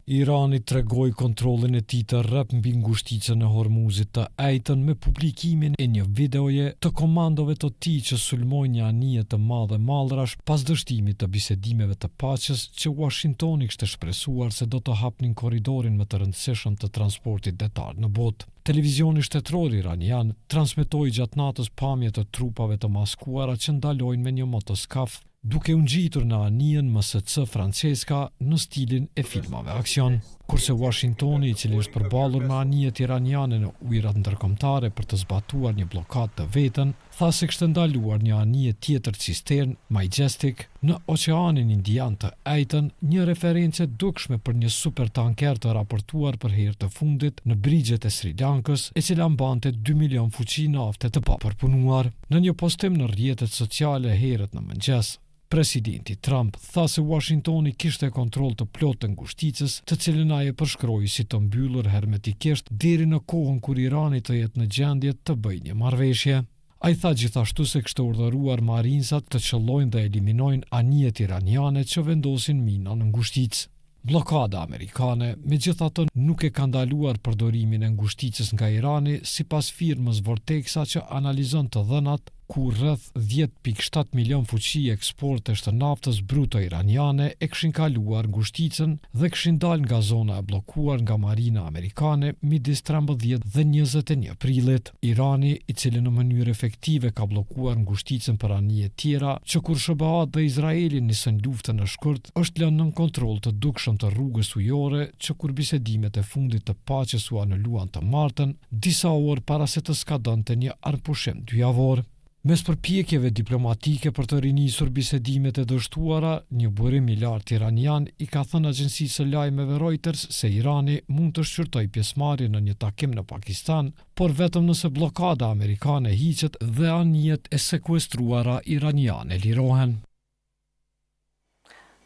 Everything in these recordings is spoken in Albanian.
Irani tregoi kontrollin e tij të rrap mbi ngushticën e Hormuzit të Ejtën me publikimin e një videoje të komandove të tij që sulmojnë një anije të madhe mallrash pas dështimit të bisedimeve të paqes që Washingtoni kishte shpresuar se do të hapnin korridorin më të rëndësishëm të transportit detar në botë. Televizioni shtetëror iranian transmetoi gjatë natës pamje të trupave të maskuara që ndalojnë me një motoskaf duke u ngjitur në anijen MSC franceska në stilin e filmave aksion, kurse Washingtoni, i cili është përballur me anijet iraniane në ujërat ndërkombëtare për të zbatuar një blokadë të vetën, tha se kishte ndaluar një anije tjetër cistern Majestic në Oqeanin Indian të Ejtën, një referencë dukshme për një supertanker të raportuar për herë të fundit në brigjet e Sri Lankës, e cila mbante 2 milion fuqi nafte të papërpunuar. Në një postim në rrjetet sociale herët në mëngjes, Presidenti Trump tha se Washingtoni kishte kontroll të plotë të ngushticës, të cilën ai e përshkroi si të mbyllur hermetikisht deri në kohën kur Irani të jetë në gjendje të bëjë një marrëveshje. Ai tha gjithashtu se kishte urdhëruar marinsat të qëllojnë dhe eliminojnë anijet iraniane që vendosin mina në ngushticë. Blokada amerikane, megjithatë, nuk e ka ndaluar përdorimin e ngushticës nga Irani, sipas firmës Vortexa që analizon të dhënat, ku rreth 10.7 milion fuqi eksportesh të naftës bruto iraniane e kishin kaluar ngushticën dhe kishin dalë nga zona e bllokuar nga marina amerikane midis 13 dhe 21 prillit. Irani, i cili në mënyrë efektive ka bllokuar ngushticën për anije tjera, që kur SBA dhe Izraeli nisën luftën në shkurt, është lënë nën kontroll të dukshëm të rrugës ujore që kur bisedimet e fundit të paqes u anuluan të martën, disa orë para se të skadonte një arpushim dyjavor. Mes përpjekjeve diplomatike për të rinisur bisedimet e dështuara, një burim i lartë iranian i ka thënë agjencisë së lajmeve Reuters se Irani mund të shqyrtojë pjesëmarrje në një takim në Pakistan, por vetëm nëse blokada amerikane hiqet dhe anijet e sekuestruara iraniane lirohen.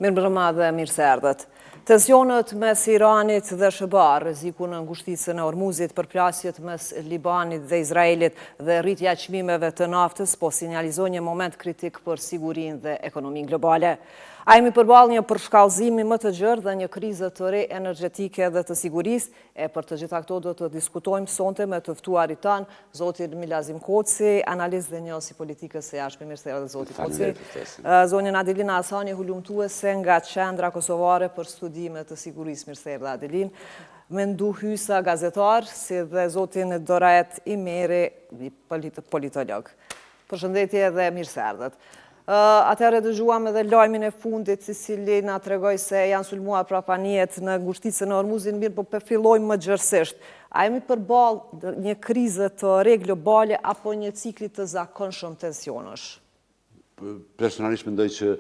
Mirëmbrëma dhe mirë se erdhët. Tensionet mes Iranit dhe SBA, rreziku në ngushticën e Hormuzit, përplasjet mes Libanit dhe Izraelit dhe rritja e çmimeve të naftës po sinjalizojnë një moment kritik për sigurinë dhe ekonominë globale. A jemi përballë një përshkallëzimi më të gjerë dhe një krize të re energjetike dhe të sigurisë, e për të gjitha këto do të diskutojmë sonte me të ftuarit tanë, zotin Milazim Koci, analist dhe njohës i politikës së jashtme. Mirë se erdhët zoti Koci. Zonjën Adelina Asani, hulumtuese nga Qendra Kosovare për Studime të Sigurisë. Mirë se erdhët Adelin. Mendu Hysa, gazetar, si dhe zotin Doraet Imeri, politolog. Përshëndetje dhe mirë se erdhët. Atëherë dëgjuam edhe lajmin e fundit, i cili na tregoi se janë sulmuar prapa anijet në ngushticën e Hormuzit, mirë po fillojmë më gjërësisht. A jemi përballë një krize të re globale apo një cikli të zakonshëm tensionesh? Personalisht mendoj që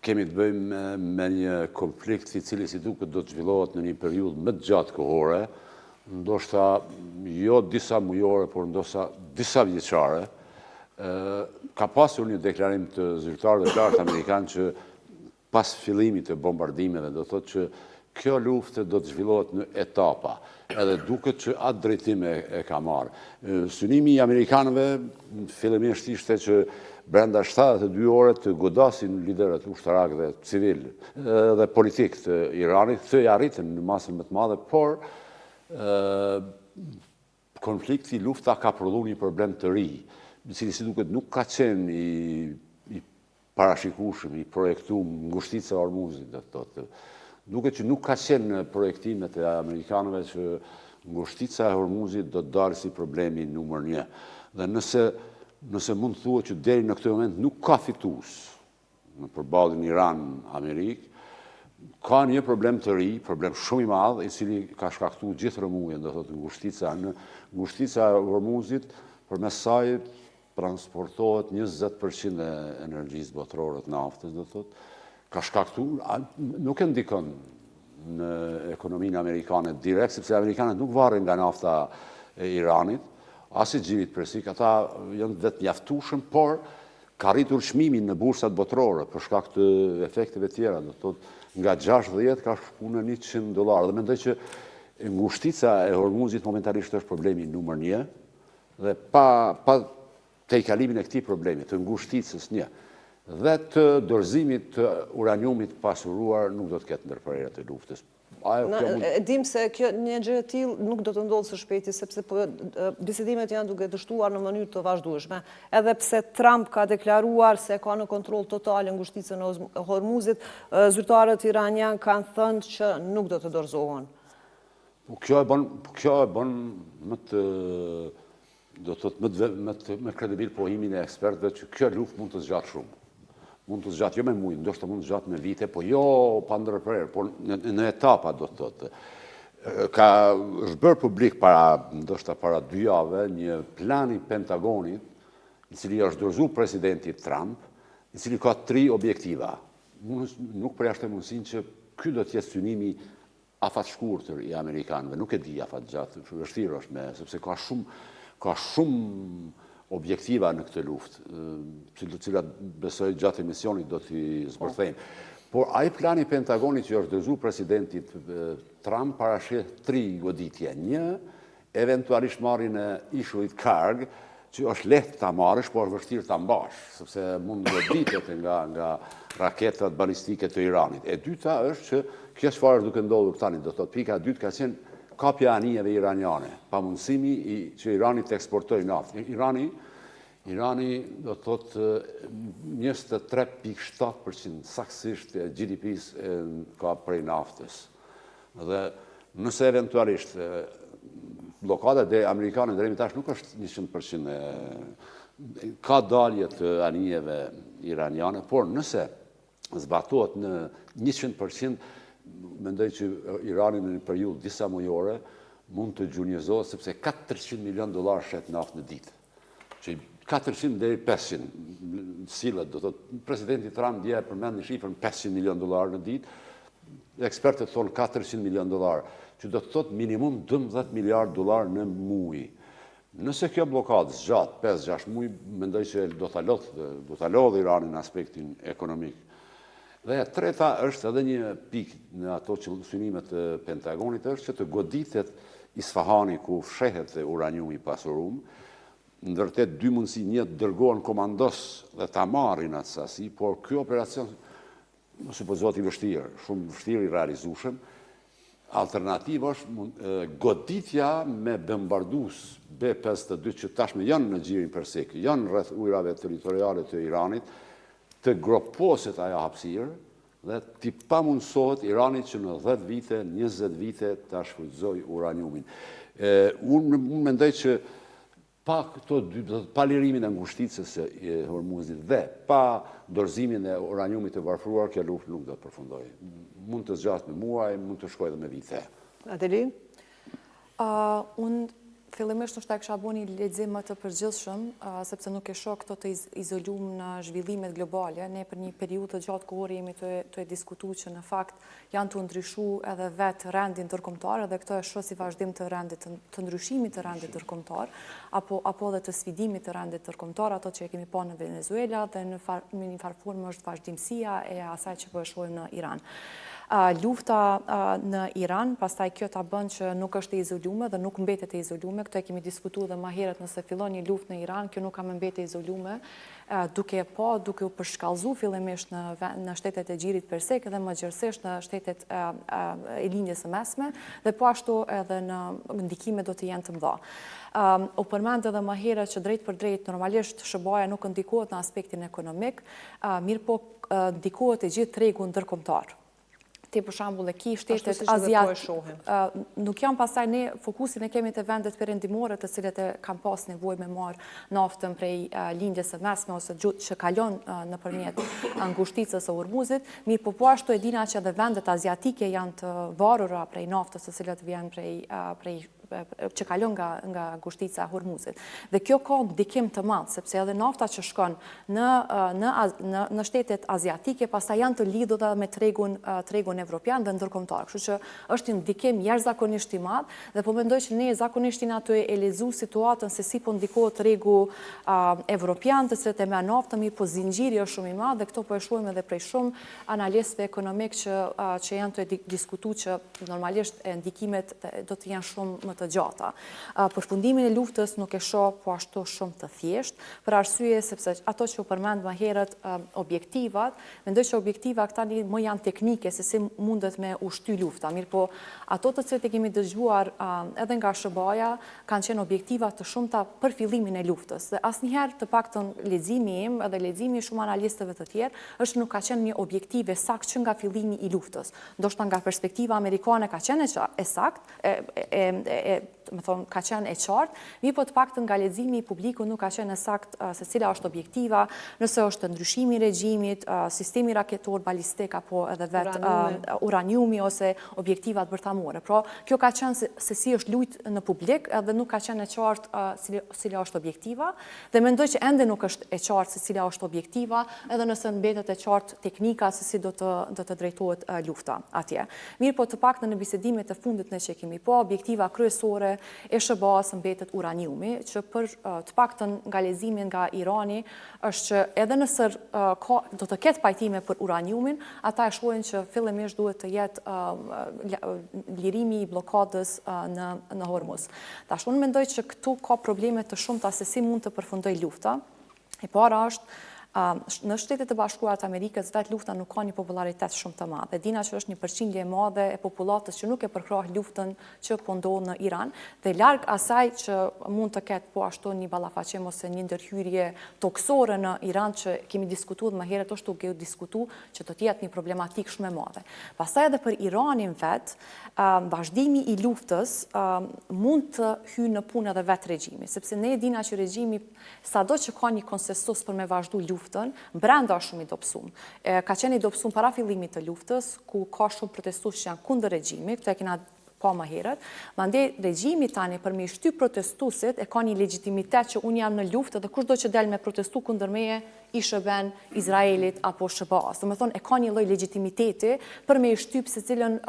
kemi të bëjmë me një konflikt i cili si duket do të zhvillohet në një periudhë më të gjatë kohore, ndoshta jo disa mujore, por ndoshta disa vjeçare. Ka pasur një deklarim të zyrtarëve të lartë amerikanë që pas fillimit të bombardimeve do thotë që kjo luftë do të zhvillohet në etapa, edhe duket që atë drejtim e ka marrë. Synimi i amerikanëve fillimisht ishte që brenda 72 ore të godasin liderët ushtarak dhe civil dhe politik të Iranit, këtë e arritën në masën më të madhe, por konflikti, lufta ka prodhuar një problem të ri, i cili si duket nuk ka qenë i parashikueshëm, i projektuar ngushtica e Hormuzit, do të thotë. Duket që nuk ka qenë në projektimet e amerikanëve që ngushtica e Hormuzit do të dalë si problemi numër 1. Dhe nëse mund të thuhet që deri në këtë moment nuk ka fitues në përballjen Iran-Amerikë, ka një problem të ri, problem shumë i madh, i cili ka shkaktuar gjithë rrëmujën, do thotë ngushtica e Hormuzit, përmes saj transportohet 20% e energjisë botërore të naftës, do thotë, ka shkaktuar, nuk e ndikon në ekonominë amerikane direkt, sepse amerikanët nuk varrin nga nafta e Iranit, as i xhivit persik, ata janë vetë mjaftueshëm, por ka rritur çmimin në bursat botërore për shkak të efekteve tjera, do thotë nga 60 ka shkuar në $100. Dhe mendoj që ngushtica e Hormuzit momentalisht është problemi numër 1, dhe pa te i kalimin e këtij problemi, të ngushticës 1, dhe të dorëzimit të uraniumit pasuruar nuk do të ketë ndërprerje të luftës. Dim se një gjë e tillë nuk do të ndodhë së shpejti, sepse bisedimet janë duke dështuar në mënyrë të vazhdueshme. Edhe pse Trump ka deklaruar se ka në kontroll total ngushticën e Hormuzit, zyrtarët iranian kanë thënë që nuk do të dorëzohen. Kjo e bën me kredibil pohimin e ekspertëve që kjo luftë mund të zgjatë shumë. Mund të zgjatë jo me muaj, ndoshta mund të zgjatë me vite, po jo pa ndërprerje, por në etapa do të thotë. Është bërë publik ndoshta para 2 javë një plan i Pentagonit, i cili është dorëzuar presidentit Trump, i cili ka 3 objektiva. Nuk përjashtoj mundësinë që ky do të jetë synimi afat shkurtër i amerikanëve, nuk e di afat gjatë, vështirë është sepse ka shumë objektiva në këtë luftë, cilat besoj gjatë emisionit do t'i zbërthejmë. Por ai plani Pentagonit që është dorëzuar presidentit Trump parashih 3 goditje. Një, eventualisht marrjen e ishullit Karg, që është lehtë ta marrësh, por është vështirë ta mbash, sepse mund goditet nga raketat balistike të Iranit. E dyta është që kjo çfarë duke ndodhur tani, do thotë pika e dytë ka qenë kapja e anijeve iraniane, pamundësimi që Irani të eksportojë naftë. Irani do të thotë 23.7% saktësisht e GDP-s ka prej naftës. Dhe nëse eventualisht blokada e amerikane deri tash nuk është 100%, ka dalje të anijeve iraniane, por nëse zbatohet në 100%, mendoj që Irani në një periudhë disa mujore mund të gjunjëzohet sepse $400 milion shet naftë në ditë. Që 400 deri 500 sillet, do thotë presidenti Trump dje përmend një shifër $500 milion në ditë, ekspertët thonë $400 milion, që do të thotë minimum $12 miliard në muaj. Nëse kjo blokadë zgjat 5-6 muaj, mendoj që do ta lodhë Irani në aspektin ekonomik. Dhe e treta është edhe një pikë në ato synimet e Pentagonit, është që të goditet Isfahani ku fshehet uraniumi pasurum, në vërtet 2 mundësi, një të dërgohen komandos dhe ta marrin atë sasi, por ky operacion supozohet i vështirë, shumë vështirë i realizueshëm. Alternativa është goditja me bombardues B-52 që tashmë janë në gjirin persik, janë rreth ujrave territoriale të Iranit, të groposet ajo hapësirë dhe t'i pamundsohet Iranit që në 10 vite, 20 vite ta shfrytëzojë uraniumin. Unë mendoj që pa lirimin e ngushticës së Hormuzit dhe pa dorëzimin e uraniumit të varfëruar, kjo luftë nuk do të përfundojë. Mund të zgjatet me muaj, mund të shkojë edhe me vite. Adelin? Unë fillimisht është ta kisha bën një lexim më të përgjithshëm, sepse nuk e shoh këto të izoluar në zhvillimet globale. Ne për një periudhë të gjatë kohore jemi të diskutuar që në fakt janë të ndryshuar edhe vetë rendin ndërkombëtar, dhe këto e shoh si vazhdim të rendit të ndryshimit të rendit ndërkombëtar, apo edhe të sfidimit të rendit ndërkombëtar, ato që e kemi pa në Venezuela dhe në një farë formë është vazhdimësia e asaj që po e shohim në Iran. Lufta në Iran, pastaj kjo ta bën që nuk është e izoluar dhe nuk mbetet e izoluar. Këto e kemi diskutuar dhe më herët, nëse fillon një luftë në Iran, kjo nuk ka më mbetë e izoluar, duke u përshkallëzuar fillimisht në shtetet e gjirit persik dhe më gjithsesi në shtetet e linjës së mesme, dhe po ashtu edhe në ndikimet do të jenë të mëdha. U përmend edhe më herët që drejt për drejt normalisht SHBA nuk ndikohet në aspektin ekonomik, mirë po ndikohet e gjithë tregu ndërkombëtar. Për shembull e ki shtetet azjatike, nuk janë pastaj ne fokusin e kemi të vendet perëndimore të cilët e kanë pas nevojë me marr naftën prej lindjes së mesme ose që kalon nëpërmjet ngushticës së Hormuzit, mirë po ashtu e dina që edhe vendet azjatike janë të varura prej naftës të cilët vjen prej që kalon nga ngushtica e Hormuzit. Dhe kjo ka ndikim të madh, sepse edhe nafta që shkon në shtetet azjatike pastaj janë të lidhura me tregun evropian dhe ndërkombëtar. Kështu që është një ndikim jashtëzakonisht i madh dhe po mendoj që ne zakonisht jemi aty e lexuar situatën se si po ndikohet tregu evropian të cilët e merr naftën, mirë po zinxhiri është shumë i madh dhe këto po e shohim edhe prej shumë analistëve ekonomik që janë të diskutuar që normalisht ndikimet do të jenë shumë më të të gjata. Përfundimin e luftës nuk e shoh po ashtu shumë të thjeshtë, për arsye sepse ato që u përmend më herët objektivat, mendoj që objektiva këta më janë teknike se si mundet me ushty lufta. Mirë po, ato të cilët e kemi dëgjuar edhe nga SBA kanë qenë objektiva të shumta për fillimin e luftës. Dhe asnjëherë të paktën leximi im edhe leximi i shumë analistëve të tjerë është nuk ka qenë një objektive sakt që nga fillimi i luftës. Ndoshta nga perspektiva amerikane ka qenë e sakt, ka qenë e qartë, mirë po të paktën nga leximi i publiku nuk ka qenë e sakt se cila është objektiva, nëse është ndryshimi i regjimit, sistemi raketor balistik apo edhe vetë uraniumi ose objektivat bërthamore. Pra, kjo ka qenë se si është lujtë në publik edhe nuk ka qenë e qartë cila është objektiva dhe mendoj që ende nuk është e qartë se cila është objektiva edhe nëse mbetet e qartë teknika se si do të drejtohet lufta atje. Mirë po të paktën në bisedimet e fundit në që kemi po, objektiva kryesore e SBA-s mbetet uraniumi, që për të paktën nga leximin nga Irani është që edhe nëse do të ketë pajtime për uraniumin, ata e shohin që fillimisht duhet të jetë lirimi i blokadës në Hormuz. Tash unë mendoj që këtu ka probleme të shumta se si mund të përfundoj lufta. E para është në Shtetet e Bashkuara të Amerikës vetë lufta nuk ka një popularitet shumë të madhe. Dina që është një përqindje e madhe e popullatës që nuk e përkrah luftën që po ndodh në Iran dhe larg asaj që mund të ketë po ashtu një ballafaqim ose një ndërhyrje toksore në Iran që kemi diskutuar më herët është duke u diskutuar që do të jetë një problematikë shumë e madhe. Pastaj edhe për Iranin vet, vazhdimi i luftës mund të hyjë në punë edhe vetë regjimi, sepse ne e dina që regjimi sado që ka një konsensus për me vazhdu luftën, brenda është shumë i dobësum. Ka qenë i dobësum para fillimit të luftës, ku ka shumë protestues që janë kundër regjimit, këto e kena pa më herët. Mandej regjimi tani për me shty protestuesit e ka një legitimitet që unë jam në luftë dhe kushdo që del me protestu kundër meje i shëben Izraelit apo SBA-s. Domethënë e ka një lloj legitimiteti për me shtyp secilën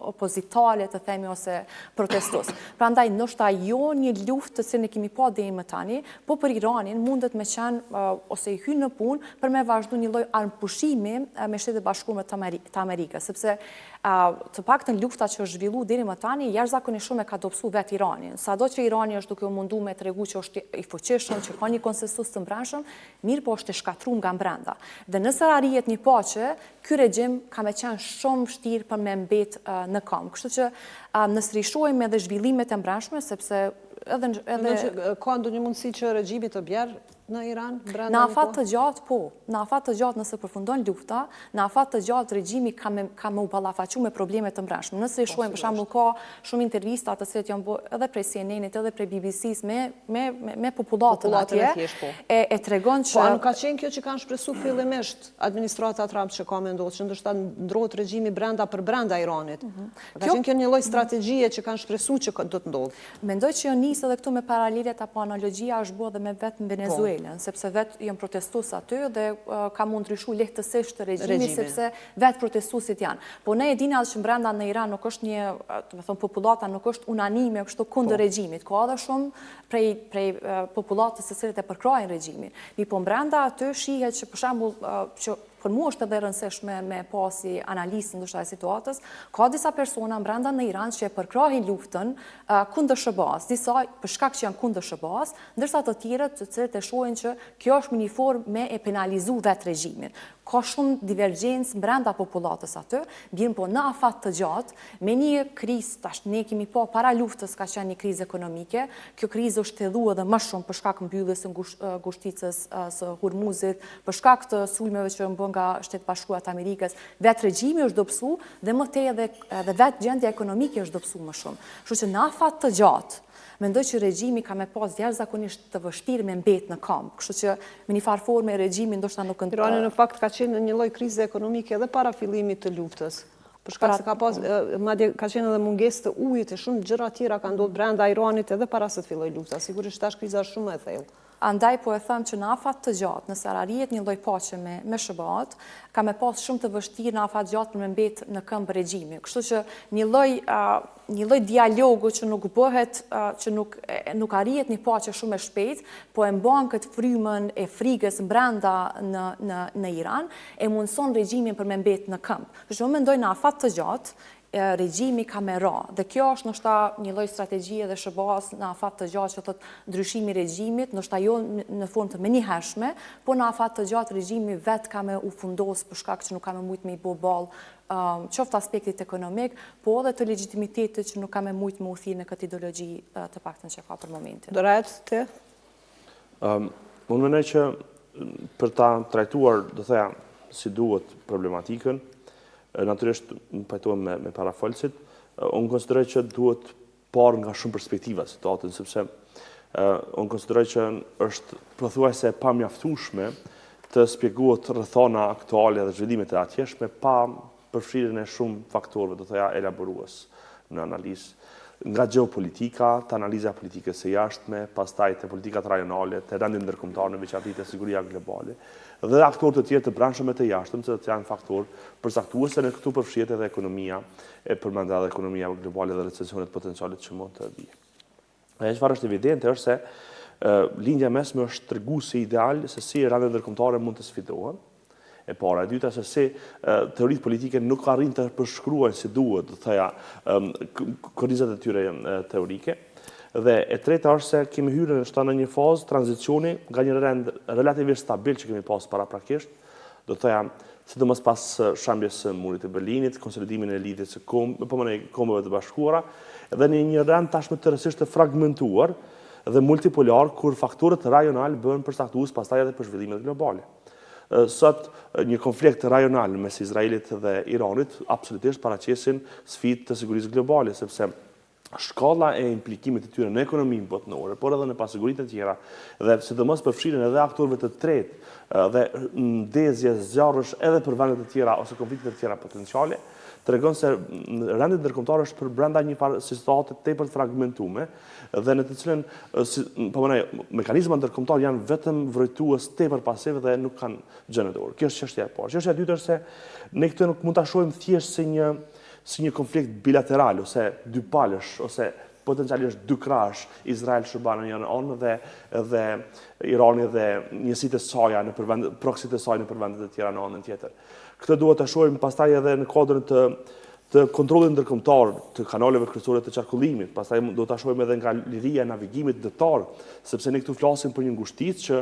opozitale të themi ose protestues. Prandaj ndoshta jo një luftë të cilën e kemi pa deri më tani, po për Iranin mundet me qenë ose i hyn në punë për me vazhdu një lloj armpushimi me Shtetet e Bashkuara të Amerikës, sepse të paktën lufta që është zhvilluar deri më tani jashtëzakonisht shumë e ka dobësuar vetë Iranin. Sado që Irani është duke u munduar me tregu që është i fuqishëm, që ka një konsensus të brendshëm, mirë po është e shkatruar nga brenda. Dhe nëse arrihet një paqe, ky regjim ka me qenë shumë vështirë për me mbet në kamp. Kështu që nëse rishojmë edhe zhvillimet e brendshme, sepse edhe ka ndonjë mundësi që regjimi të bjerë në Iran? Në afat të gjatë, po. Në afat të gjatë nëse përfundon lufta, në afat të gjatë regjimi ka me u ballafaqu me probleme të brendshme. Nëse i shohim për shembull ka shumë intervista të cilat janë bërë edhe prej CNN-it edhe prej BBC-s me popullatën atje, e tregon që nuk ka qenë kjo që kanë shpresuar fillimisht administrata Trump që ka menduar që ndoshta ndrohet regjimi brenda për brenda Iranit. Ka qenë kjo një lloj strategjie që kanë shpresuar që do të ndodhë. Mendoj që jo nis edhe këtu me paralelet apo analogjia është bërë edhe me vetë në Venezuelën, sepse vetë janë protestues aty dhe ka mund ndryshuar lehtësisht regjimi sepse vetë protestuesit janë. Po ne e dini që brenda në Iran nuk është një, do të them, popullata nuk është unanime kështu kundër regjimit. Ka edhe shumë prej popullatës së cilët e përkrahin regjimin. Mi po brenda aty shihet që për shembull që për mua është edhe rëndësishme me pasi analizën ndoshta e situatës, ka disa persona brenda në Iran që e përkrahin luftën kundër SBA-s, disa për shkak që janë kundër SBA-s, ndërsa të tjerët të cilët e shohin që kjo është një formë me e penalizu vetë regjimin. Ka shumë divergjencë brenda popullatës aty, bjen po në afat të gjatë, me një krizë, tash ne kemi pa para luftës ka qenë një krizë ekonomike, kjo krizë është hedhuar edhe më shumë për shkak mbylljes së ngushticës së Hormuzit, për shkak të sulmeve që bën nga Shtetet Bashkuara të Amerikës, vetë regjimi është dobësuar dhe më tej edhe vetë gjendja ekonomike është dobësuar më shumë. Kështu që në afat të gjatë mendoj që regjimi ka me pas jashtëzakonisht të vështirë me mbet në kamp. Kështu që me një farë forme regjimi ndoshta nuk Irani në fakt ka qenë një lloj krize ekonomike edhe para fillimit të luftës. Për shkak se ka pas madje ka qenë edhe mungesë të ujit e shumë gjëra tjera kanë ndodhur brenda Iranit edhe para se të fillojë lufta. Sigurisht tash kriza është shumë e thellë. Andaj po e them që në afat të gjatë, nëse arrihet një lloj paqe me SBA-t, ka me pas shumë të vështirë në afat gjatë për me mbet në këmbë regjimi. Kështu që një lloj dialogu që nuk bëhet, që nuk arrihet një paqe shumë e shpejtë, po e mban këtë frymën e frikës brenda në Iran, e mundson regjimin për me mbet në këmbë. Kështu që unë mendoj në afat të gjatë regjimi ka me ra. Dhe kjo është nështa një lloj strategjie dhe SBA-s në afat të gjatë që thot ndryshimi regjimit, nështa jo në formë të menjëhershme, po në afat të gjatë regjimi vetë ka me u fundos për shkak që nuk ka me mujt me i bo ball qoftë aspektit ekonomik, po edhe të legitimitetit që nuk ka me mujt me u thirë në këtë ideologji të paktën që ka për momentin. Doret, ti? Unë mendoj që për ta trajtuar, do theja, si duhet problematikën, natyrisht më pajtohem me parafolësit, unë konsideroj që duhet parë nga shumë perspektiva situatën, sepse unë konsideroj që është pothuajse e pamjaftueshme të shpjegohet rrethana aktuale dhe zhvillimet e atjeshme pa përfshirjen e shumë faktorëve, do thoya elaborues në analizë. Nga geopolitika, të analiza politikës së jashtme, pastaj të politikat rajonale, të rendit ndërkombëtar në veçantë të siguria globale, dhe aktorë të tjerë të branshëve të jashtëm, që janë faktorë përcaktuese në këtu përfshihet edhe ekonomia, e përmenda edhe ekonomia globale dhe recesionet potencialet që mund të vijë. Çfarë është evidente është se lindja mesme është treguesi ideal se si rendet ndërkombëtare mund të sfidohen. E para, e dyta se si teoritë politike nuk arrin të përshkruajnë si duhet, do thoya, kornizat e tyre teorike. Dhe e treta është se kemi hyrë në një fazë tranzicioni nga një rend relativisht stabil që kemi pas paraprakisht, do thoya, sidomos pas shambjes së murit të Berlinit, konsolidimin e lidhjes së kombëve të bashkuara, dhe në një rend tashmë tërësisht të fragmentuar dhe multipolar, kur faktorët rajonal bëhen përcaktues pastaj edhe për zhvillimet globale. Sot një konflikt rajonal mes Izraelit dhe Iranit absolutisht paraqesin sfidë të sigurisë globale, sepse shkalla e implikimit të tyre në ekonominë botërore, por edhe në pasiguritë të tjera, dhe sidomos përfshirjen edhe aktorëve të tretë dhe ndezje zjarrësh edhe për vende të tjera ose konflikte të tjera potenciale, tregon se rendi ndërkombëtar është për brenda një farë situate tepër fragmentueme dhe në të cilën mekanizmat ndërkombëtar janë vetëm vrojtues tepër pasiv dhe nuk kanë gjë në dorë. Kjo është çështja e parë. Çështja e dytë është se ne këtë nuk mund ta shohim thjesht si një konflikt bilateral ose dypalësh ose potencialisht dy krash, Izrael shërban në një anë dhe Irani dhe njësitë e saj në përvend proksitë e saj në përvende të tjera në anën tjetër. Këtë duhet ta shohim pastaj edhe në kuadrin të kontrollit ndërkombëtar të kanaleve kryesore të qarkullimit, pastaj do ta shohim edhe nga liria e navigimit dëtar, sepse ne këtu flasim për një ngushticë që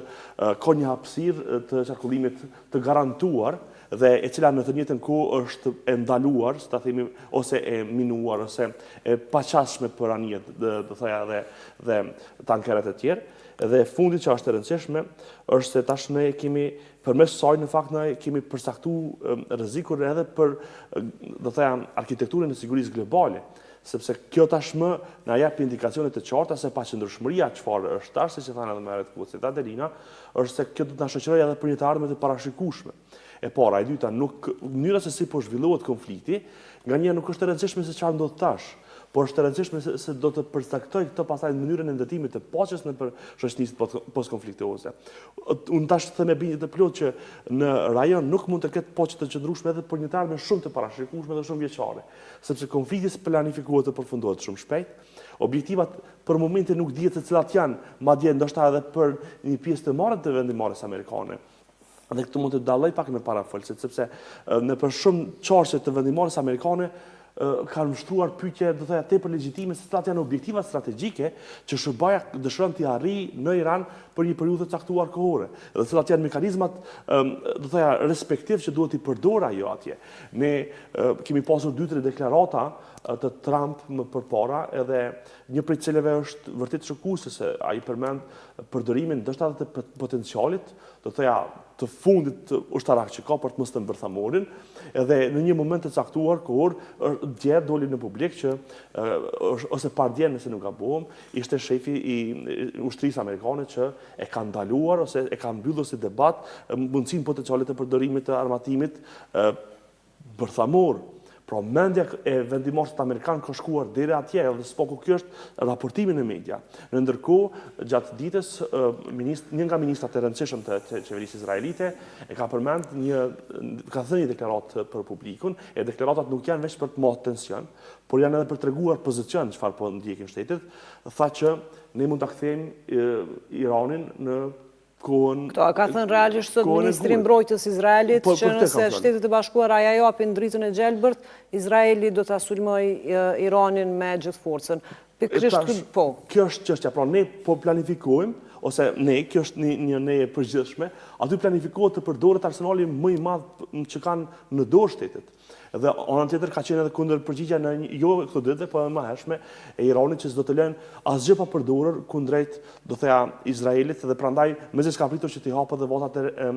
ka një hapësirë të qarkullimit të garantuar dhe e cila në të njëjtën kohë është e ndaluar, si ta themi, ose e minuar ose e paqashme për anijet, do thoya dhe tankeret e tjerë. Dhe fundi që është e rëndësishme është se tash ne kemi përmes saj në fakt ne kemi përcaktuar rrezikun edhe për, do thoya, arkitekturën e sigurisë globale, sepse kjo tashmë na jep indikacione të qarta se paqëndrueshmëria çfarë është tash, siç e thanë edhe më herët kucit Adelina, është se kjo do të na shoqërojë edhe për një të ardhme të parashikueshme. E para, e dyta, mënyra se si po zhvillohet konflikti, nganjëherë nuk është e rëndësishme se çfarë ndodh tash, por është e rëndësishme se do të përcaktoj këtë pastaj në mënyrën e ndërtimit të paqes nëpër shoqërisë postkonfliktuese. Unë tash them me bindje të plotë që në rajon nuk mund të ketë paqe të qëndrueshme edhe për një të ardhme shumë të parashikueshme dhe shumë vjeçare, sepse konflikti planifikohet të përfundohet shumë shpejt. Objektivat për momentin nuk dihet se cilat janë, madje ndoshta edhe për një pjesë të madhe të vendimmarrjes amerikane. Dhe këtu mund të dalloj pak me parafolësit, sepse në për shumë çarçe të vendimmarrjes amerikane kanë mështruar pyetje, do thoya, tepër legjitime se cilat janë objektivat strategjike që SBA dëshiron t'i arrijë në Iran për një periudhë të caktuar kohore, dhe cilat janë mekanizmat, do thoya, respektiv që duhet i përdor ajo atje. Ne kemi pasur 2-3 deklarata të Trump më përpara, edhe një prej cilëve është vërtet shokuese se ai përmend përdorimin ndoshta të potencialit, do thoya, të fundit ushtarak që ka për të mos të mbërthamorin, edhe në një moment të caktuar kohor dje doli në publik që ose pardje nëse nuk gabojmë, ishte shefi i ushtrisë amerikane që e ka ndaluar ose e ka mbyllur si debat mundësinë potenciale të përdorimit të armatimit bërthamor. Pra mendja e vendimmarrësit amerikan ka shkuar deri atje, edhe s'po kjo është raportimi në media. Në ndërkohë, gjatë ditës, një nga ministrat e rëndësishëm të qeverisë izraelite e ka përmend ka thënë një deklaratë për publikun, e deklaratat nuk janë vetëm për të marrë tension, por janë edhe për treguar pozicion çfarë po ndjekin shtetet, tha që ne mund ta kthejmë Iranin në kohën... Këto, ka thënë realisht sot Ministri Mbrojtjes Izraelit që nëse Shtetet e Bashkuara ja japin dritën e gjelbërt, Izraeli do ta sulmoj Iranin me gjithë forcën. Kjo është çështja, pra ne po planifikojmë, ose kjo është një ne e përgjithshme, aty planifikohet të përdoret arsenali më i madh që kanë në dorë shtetet. Dhe ana tjetër ka qenë edhe kundër përgjigja në jo këto ditë, po më hershme e Iranit që s'do të lënë asgjë pa përdorur kundrejt, do thëja, Izraelit, dhe prandaj mezi s'ka pritur që t'i hapë edhe votat e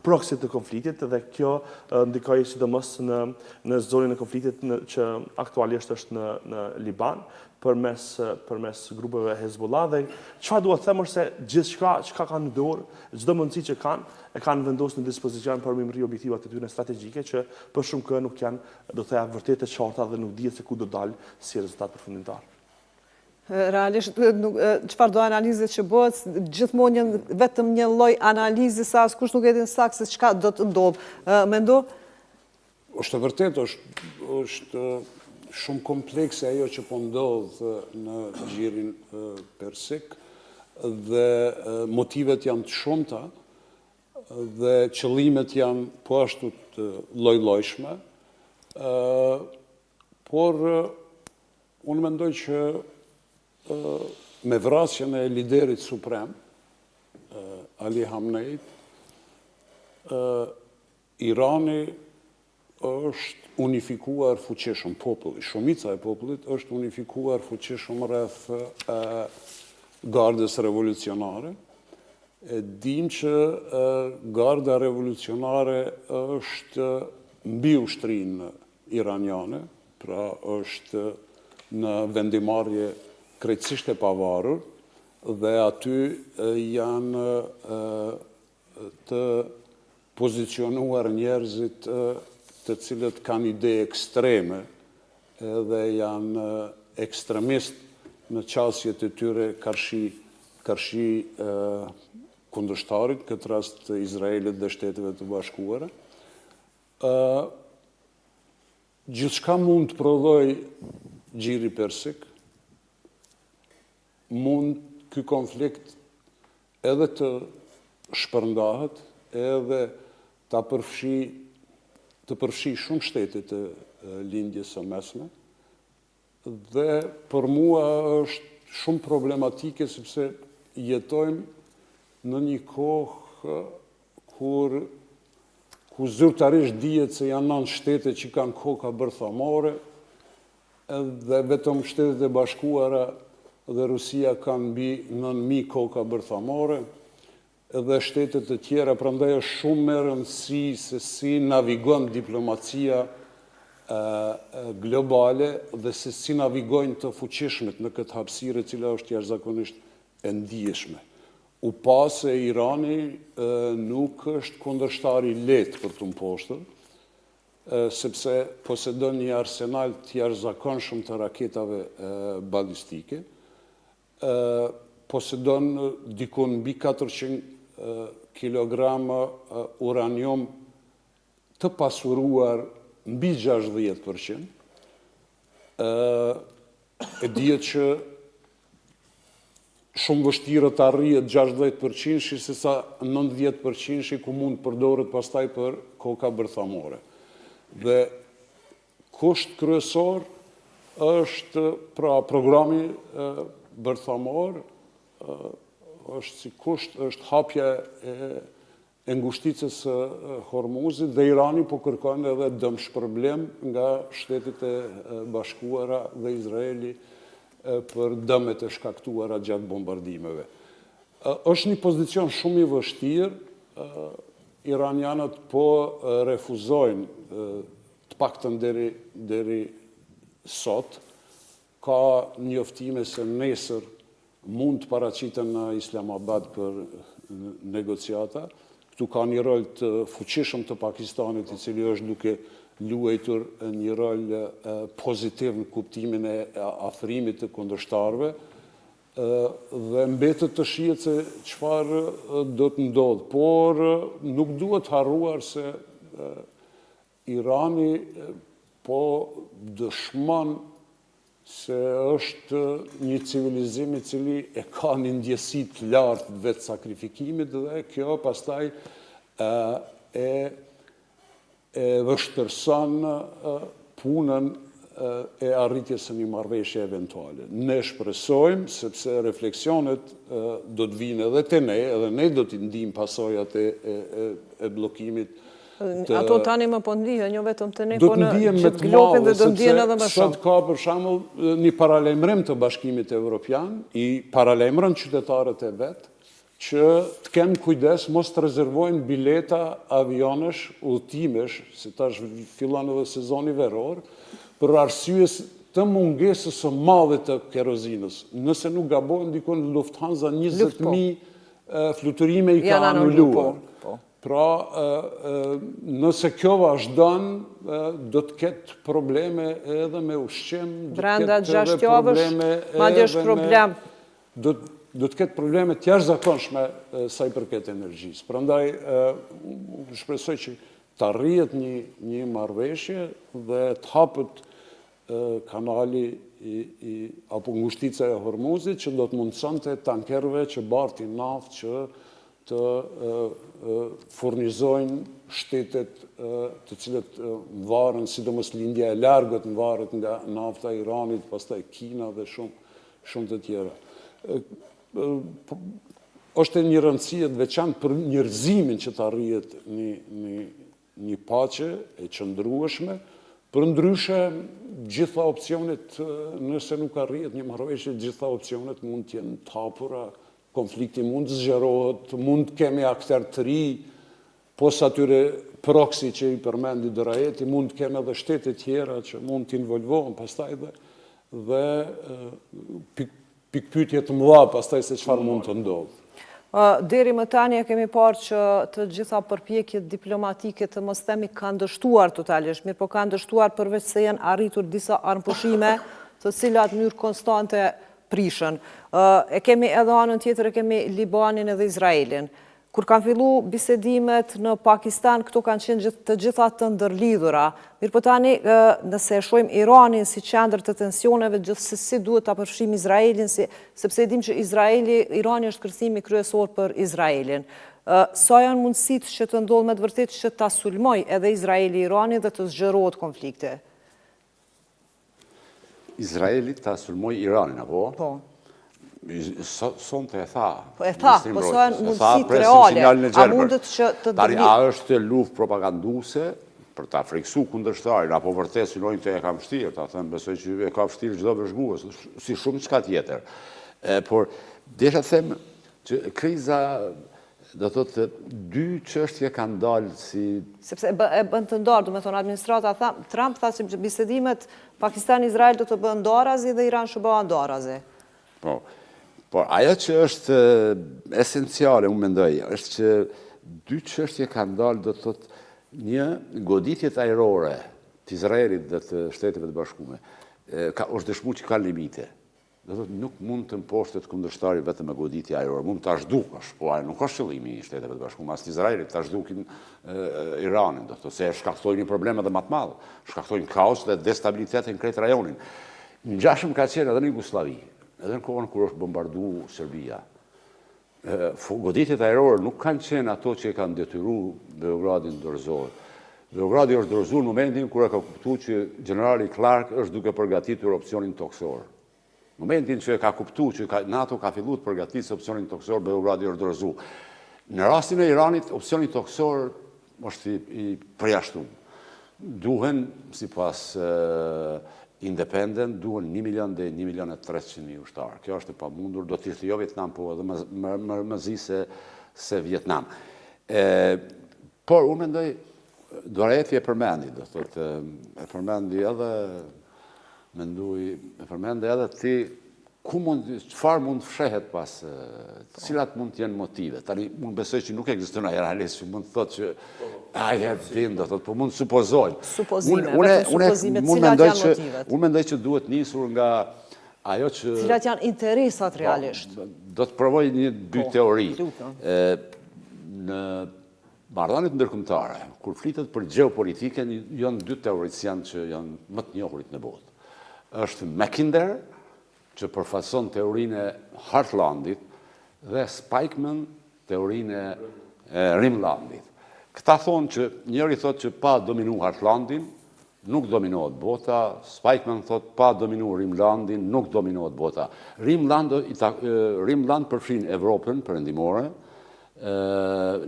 proxy të konfliktit, dhe kjo ndikoi sidomos në zonën e konfliktit që aktualisht është në Liban, përmes grupeve Hezbollah, dhe çfarë duhet të them është se gjithçka çka kanë në dorë, çdo mundësi që e kanë vendosur në dispozicion për mimëri objektivat e tyre strategjike që për shumë kohë nuk janë, do të thëja, vërtet të qarta dhe nuk dihet se ku do dalë si rezultat përfundimtar. Realisht, çfarë do analizat që bëhet, gjithmonë vetëm një lloj analize sa askush nuk e din saktë se çka do të ndodhë. Mendo? Është vërtet, është shumë komplekse ajo që po ndodhë në gjirin persik dhe motivet janë të shumta dhe qëllimet janë po ashtu të lloj-llojshme, por unë mendoj që me vrasjen e liderit suprem, Ali Hamneit, Irani është unifikuar fuqishëm populli, shumica e popullit është unifikuar fuqishëm rreth gardës revolucionare. E dim që garda revolucionare është mbi ushtrinë iraniane, pra është në vendimarrje krejtësisht e pavarur, dhe aty janë të pozicionuar njerëzit të cilët kanë ide ekstreme dhe janë ekstremist në qasjet e tyre karshi kundërshtarit, këtë rast të Izraelit dhe Shteteve të Bashkuara. Gjithçka mund të prodhoj gjiri persik, mund ky konflikt edhe të shpërndahet, edhe të përfshi shumë shtete të lindjes së mesme, dhe për mua është shumë problematike sepse jetojmë në një kohë ku zyrtarisht dihet se janë 9 shtete që kanë koka bërthamore, dhe vetëm Shtetet e Bashkuara dhe Rusia kanë mbi 9.000 koka bërthamore, dhe shtetet të tjera, prandaj është shumë me rëndësi se si navigon diplomacia globale dhe se si navigojnë të fuqishmet në këtë hapësirë, cila është jashtëzakonisht e ndijeshme. U pa se Irani nuk është kundërshtar i lehtë për të mposhtër, sepse posedon një arsenal të jashtëzakonshëm të raketave balistike, posedon dikun mbi 400 kilograma uranium të pasuruar mbi 60%. E dihet që shumë vështirë të arrihet 60%, se sa 90% ku mund përdoret pastaj për koka bërthamore. Dhe kusht kryesor është pra programi bërthamor, është si kusht, është hapja e ngushticës së Hormuzit, dhe Irani po kërkon edhe dëmshpërblim nga Shtetet e Bashkuara dhe Izraeli për dëmet e shkaktuara gjatë bombardimeve. Është një pozicion shumë i vështirë, iranianët po refuzojnë të paktën deri sot, ka njoftime se nesër mund të paraqiten në Islamabad për negociata. Këtu ka një rol të fuqishëm të Pakistanit, i cili është duke luajtur një rol pozitiv në kuptimin e afrimit të kundërshtarëve, dhe mbetet të shihet se çfarë do të ndodhë. Por nuk duhet harruar se Irani po dëshmon se është një civilizim i cili e ka një ndjesi të lartë vetë sakrifikimit dhe kjo pastaj e vështërson punën e arritjes së një marrëveshje eventuale. Ne shpresojmë, sepse refleksionet do të vinë edhe te ne, edhe ne do t'i ndijmë pasojat e bllokimit. Ato tani më po ndihen, jo vetëm të ne, Do po të në ndihen me gjithë të globin madhe, dhe do ndihen edhe më sepse shumë. sot ka për shembull një paralajmërim të Bashkimit Evropian, i paralajmëron qytetarët e vet që të kenë kujdes mos të rezervojnë bileta avionesh, udhëtimesh, si tash fillon edhe sezoni veror, për arsye të mungesës së madhe të kerozinës. Nëse nuk gabojmë, dikon Lufthansa 20.000 fluturime i ka anuluar. Pra, nëse kjo vazhdon, do të ketë probleme edhe me ushqim, Brenda 6 javësh, madje është problem. Do të ketë probleme të jashtëzakonshme sa i përket energjisë. Prandaj, shpresoj që të arrihet një marrëveshje dhe të hapet kanali apo ngushtica e Hormuzit që do të mundësonte tankerëve që bartin naftë që të furnizojnë shtetet të cilët varen, sidomos lindja e largët varet nga nafta e Iranit, pastaj Kina dhe shumë të tjera. Është një rëndësi të veçantë për njerëzimin që të arrihet një paqe e qëndrueshme, për ndryshe gjitha opcionet, nëse nuk arrihet një marrëveshje, gjitha opcionet mund të jenë të hapura, konflikti mund të zgjerohet, mund të kemi akter të ri, pos atyre proksi që i përmendi Dorajeti, mund të kemi edhe shtete tjera që mund të involvohen pastaj dhe pikpyetje të mëdha pastaj se çfarë mund të ndodhë. Deri më tani e kemi parë që të gjitha përpjekjet diplomatike të mos themi kanë dështuar totalisht, mirë po kanë dështuar përveç se janë arritur disa armëpushime të cilat në mënyrë konstante prishën. E kemi edhe anën tjetër, e kemi Libanin edhe Izraelin. Kur kanë fillu bisedimet në Pakistan, këto kanë qenë të gjitha të ndërlidhura. Mirë po tani, nëse e shohim Iranin si qendër të tensioneve, gjithsesi duhet ta përfshijmë Izraelin, sepse dim që Irani është kërcimi kryesor për Izraelin. Sa janë mundësitë që të ndodhë me të vërtetë që ta sulmoj edhe Izraeli Iranin dhe të zgjerohet konflikti? Izraeli ta sulmoj Iranin, apo? Po. Sonte e tha. Po e tha, po sa janë mundësitë reale, a mundet që të tani, a është luftë propaganduse për ta friksu kundërshtarin, apo vërtet synojnë të e kam vështirë, ta thëmë besoj që e ka vështirë çdo vëzhgues, si shumë çka tjetër. Por, desha them që kriza, do thotë, dy çështje kanë dalë si... Sepse e bën të ndarë, do me thonë administrata, Trump tha që bisedimet Pakistan-Izrael do të bëhen ndarazi dhe Iran shë bëhen ndarazi. Po, por ajo që është esenciale, unë mendoj, është që dy çështje kanë dalë, do të thotë, një goditjet ajrore të Izraelit dhe të Shteteve të Bashkuara, është dëshmuar që ka limite. Do të thotë, nuk mund të mposhtet kundërshtari vetëm me goditje ajrore, mund ta zhdukësh, po ai nuk është qëllimi i Shteteve të Bashkuara, as të Izraelit ta zhdukin Iranin, do të thotë, se shkaktojnë një problem edhe më të madh, shkaktojnë kaos dhe destabilitet në krejt rajonin. Ngjashëm ka qenë edhe në Jugosllavi, edhe në kohën kur është bombardu Serbia. Goditjet ajrore nuk kanë qenë ato që e kanë detyruar Beogradin dorëzor. Beogradi është dorëzuar në momentin kur e ka kuptuar që generali Clark është duke përgatitur opsionin toksor. Në momentin që e ka kuptuar që NATO ka filluar të përgatisë opsionin toksor, Beogradi është dorëzuar. Në rastin e Iranit, opsioni toksor është i përjashtuar. Duhen, sipas Independent, duhen 1 milion dhe 1.300.000 ushtarë. Kjo është e pamundur, do të ishte jo Vietnam, po edhe më zi se Vietnam. Por, unë mendoj, Dorajeti e përmendi, do thotë, e përmendi edhe, e përmendi edhe ti, çfarë mund fshehet pas, cilat mund të jenë motive. Tani, unë besoj që nuk ekziston ai realist që mund të thotë që ai e din, do thotë, po mund të supozojmë. Supozime, vetëm supozime, cilat janë motivet? Unë mendoj që duhet nisur nga ajo që... Cilat janë interesat realisht? Do të provoj dy teori. Në marrëdhëniet ndërkombëtare, kur flitet për gjeopolitikën, janë dy teoricianë që janë më të njohurit në botë. është Mackinder, që përfaqëson teorinë e Heartlandit, dhe Spikeman, teorinë e Rimlandit. Këta thonë që njëri thotë që pa dominu Heartlandin, nuk dominohet bota, Spikeman thotë pa dominu Rimlandin, nuk dominohet bota. Rimland përfshin Evropën perëndimore,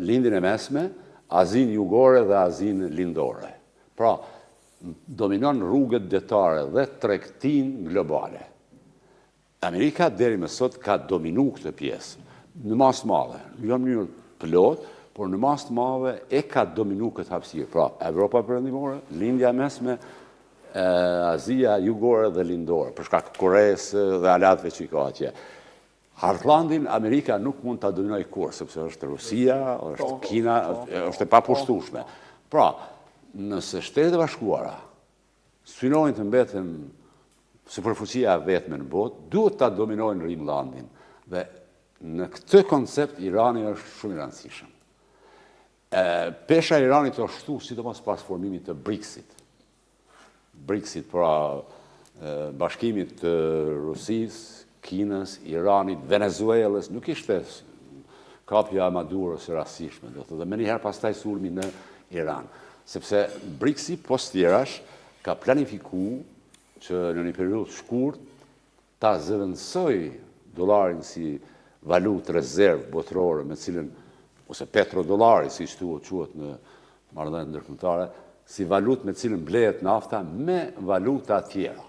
lindjen e mesme, Azinë jugore dhe Azinë lindore. Pra, dominon rrugët detare dhe tregtinë globale. Amerika deri më sot ka dominu këtë pjesë, në masë madhe, jo në mënyrë plot, por në masë të madhe e ka dominu këtë hapësirë. Pra, Evropa perëndimore, lindja mesme, Azia jugore dhe lindore, për shkak të Koresë dhe alatëve që i ka atje. Heartlandin Amerika nuk mund ta dominojë kurrë, sepse është Rusia, është Kina, është e papushtueshme. Pra, nëse Shtetet e Bashkuara synojnë të mbeten superfuqia vetme në botë, duhet ta dominojnë Rimlandin. Dhe në këtë koncept Irani është shumë i rëndësishëm. Pesha e Iranit është shtu, sidomos pas formimit të BRICS-it. BRICS-it, pra bashkimit të Rusisë, Kinës, Iranit, Venezuelës, nuk ishte kapja e Madurës e rastishme, dhe me njëherë pastaj sulmi në Iran. Sepse BRICS-i post tjerash ka planifiku që në një periudhë shkurt ta zëvendësoj dollarin si valutë rezervë botërore me cilën, ose petrodollari, si quhet në marrëdhëniet ndërkombëtare, si valutë me cilën blehet nafta me valuta tjera,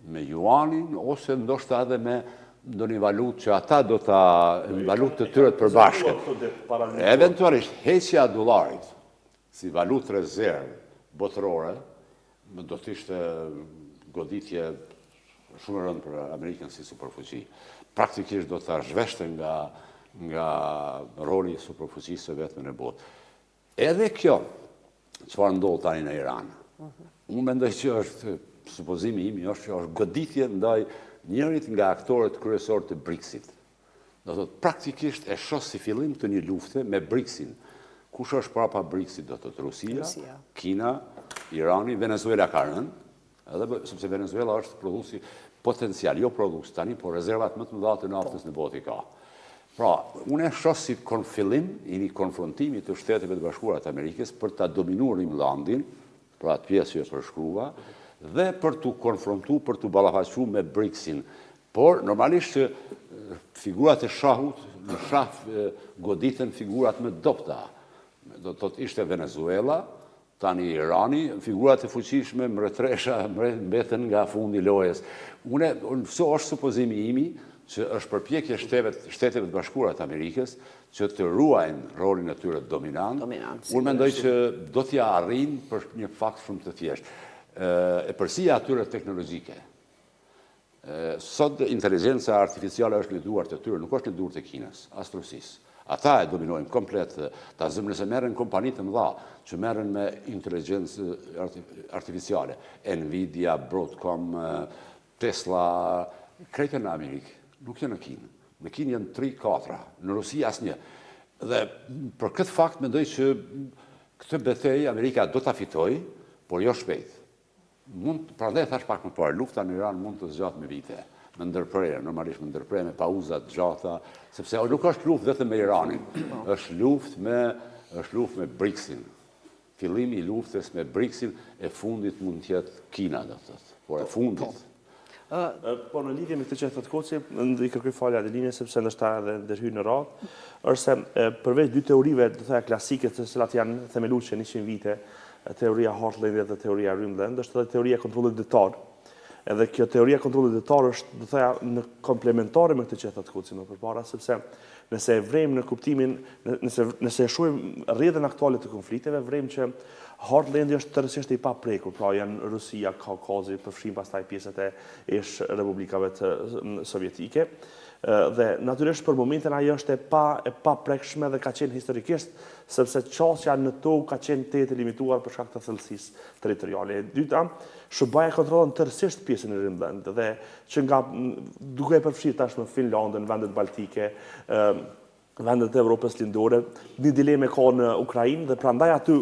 me juanin ose ndoshta edhe me ndonjë valutë që ata do ta valutë të tyre të përbashkët. Eventualisht heqja e dollarit si valutë rezervë botërore do të ishte goditje shumë e rëndë për Amerikën si superfuqi. Praktikisht do ta zhveshte nga roli i superfuqisë së vetme në botë. Edhe kjo, çfarë ndodh tani në Iran. Unë mendoj që është, supozimi im është që është goditje ndaj njërit nga aktorët kryesorë të BRICS-it. Do të thotë praktikisht e shoh si fillim të një lufte me BRICS-in. Kush është prapa BRICS-it? Do të thotë Rusia, Kina, Irani, Venezuela ka rënë, edhe sepse Venezuela është prodhuesi potencial, jo prodhues tani, por rezervat më të mëdha të naftës në botë ka. Pra, unë e shoh si fillim i një konfrontimi të Shteteve të Bashkuara të Amerikës për ta dominuar Rimlandin, pra atë pjesë që e përshkruva, dhe për t'u konfrontu, për t'u ballafaqur me BRICS-in. Por, normalisht që figurat e shahut, në shah goditen figurat më dobta. Do të thotë ishte Venezuela, tani Irani, figurat e fuqishme mbretëresha mbeten nga fundi lojës. So është supozimi imi që është përpjekje Shteteve të Bashkuara të Amerikës që të ruajnë rolin e tyre dominant. Unë mendoj që do t'ja arrijnë për një fakt shumë të thjeshtë. E përsia atyre teknologjike. Sot inteligjenca artificiale është në duart e tyre, nuk është në duart e Kinës, as Rusisë. Ata e dominojnë komplet, ta zëmë nëse merren kompani të mëdha që merren me inteligjencë artificiale, Nvidia, Broadcom, Tesla, krejtë në Amerikë, nuk janë në Kinë. Në Kinë janë 3-4, në Rusi asnjë. Dhe për këtë fakt mendoj që këtë betejë Amerika do ta fitojë, por jo shpejt. Prandaj thash pak më parë, lufta në Iran mund të zgjatë me vite, me ndërprerje, normalisht me ndërprerje, me pauza të gjata, sepse nuk është luftë vetëm me Iranin, është luftë me BRICS-in. Fillimi i luftës me BRICS-in e fundit mund të jetë Kina, do të thotë, por e fundit. Po në lidhje me këtë që thotë Koci, i kërkoj falja dhe linje sepse ndoshta edhe ndërhyj në radhë, është se përveç dy teorive, do të thoya klasike, të cilat janë themeluar 100 vite, teoria Heartlandit dhe teoria Rimland, është edhe teoria kontrollit detar. Edhe kjo teoria kontrollit detar është, do thoya, në komplementare me këtë që thotë Koci më përpara, sepse nëse e vrejmë në kuptimin, nëse e shohim rrjedhën aktuale të konflikteve, vrejmë që Heartlandi është tërësisht i paprekur, pra janë Rusia, Kaukazi, përfshin pastaj pjesët e ish republikave të sovjetike. Dhe natyrisht për momentin ajo është e paprekshme dhe ka qenë historikisht, sepse qasja në tokë ka qenë të limituar për shkak të thellësisë territoriale. E dyta, SBA kontrollon tërësisht pjesën e Rimland dhe që nga duke e përfshirë tashmë Finlandën, vendet baltike, vendet e Evropës lindore, një dileme ka në Ukrainë dhe prandaj aty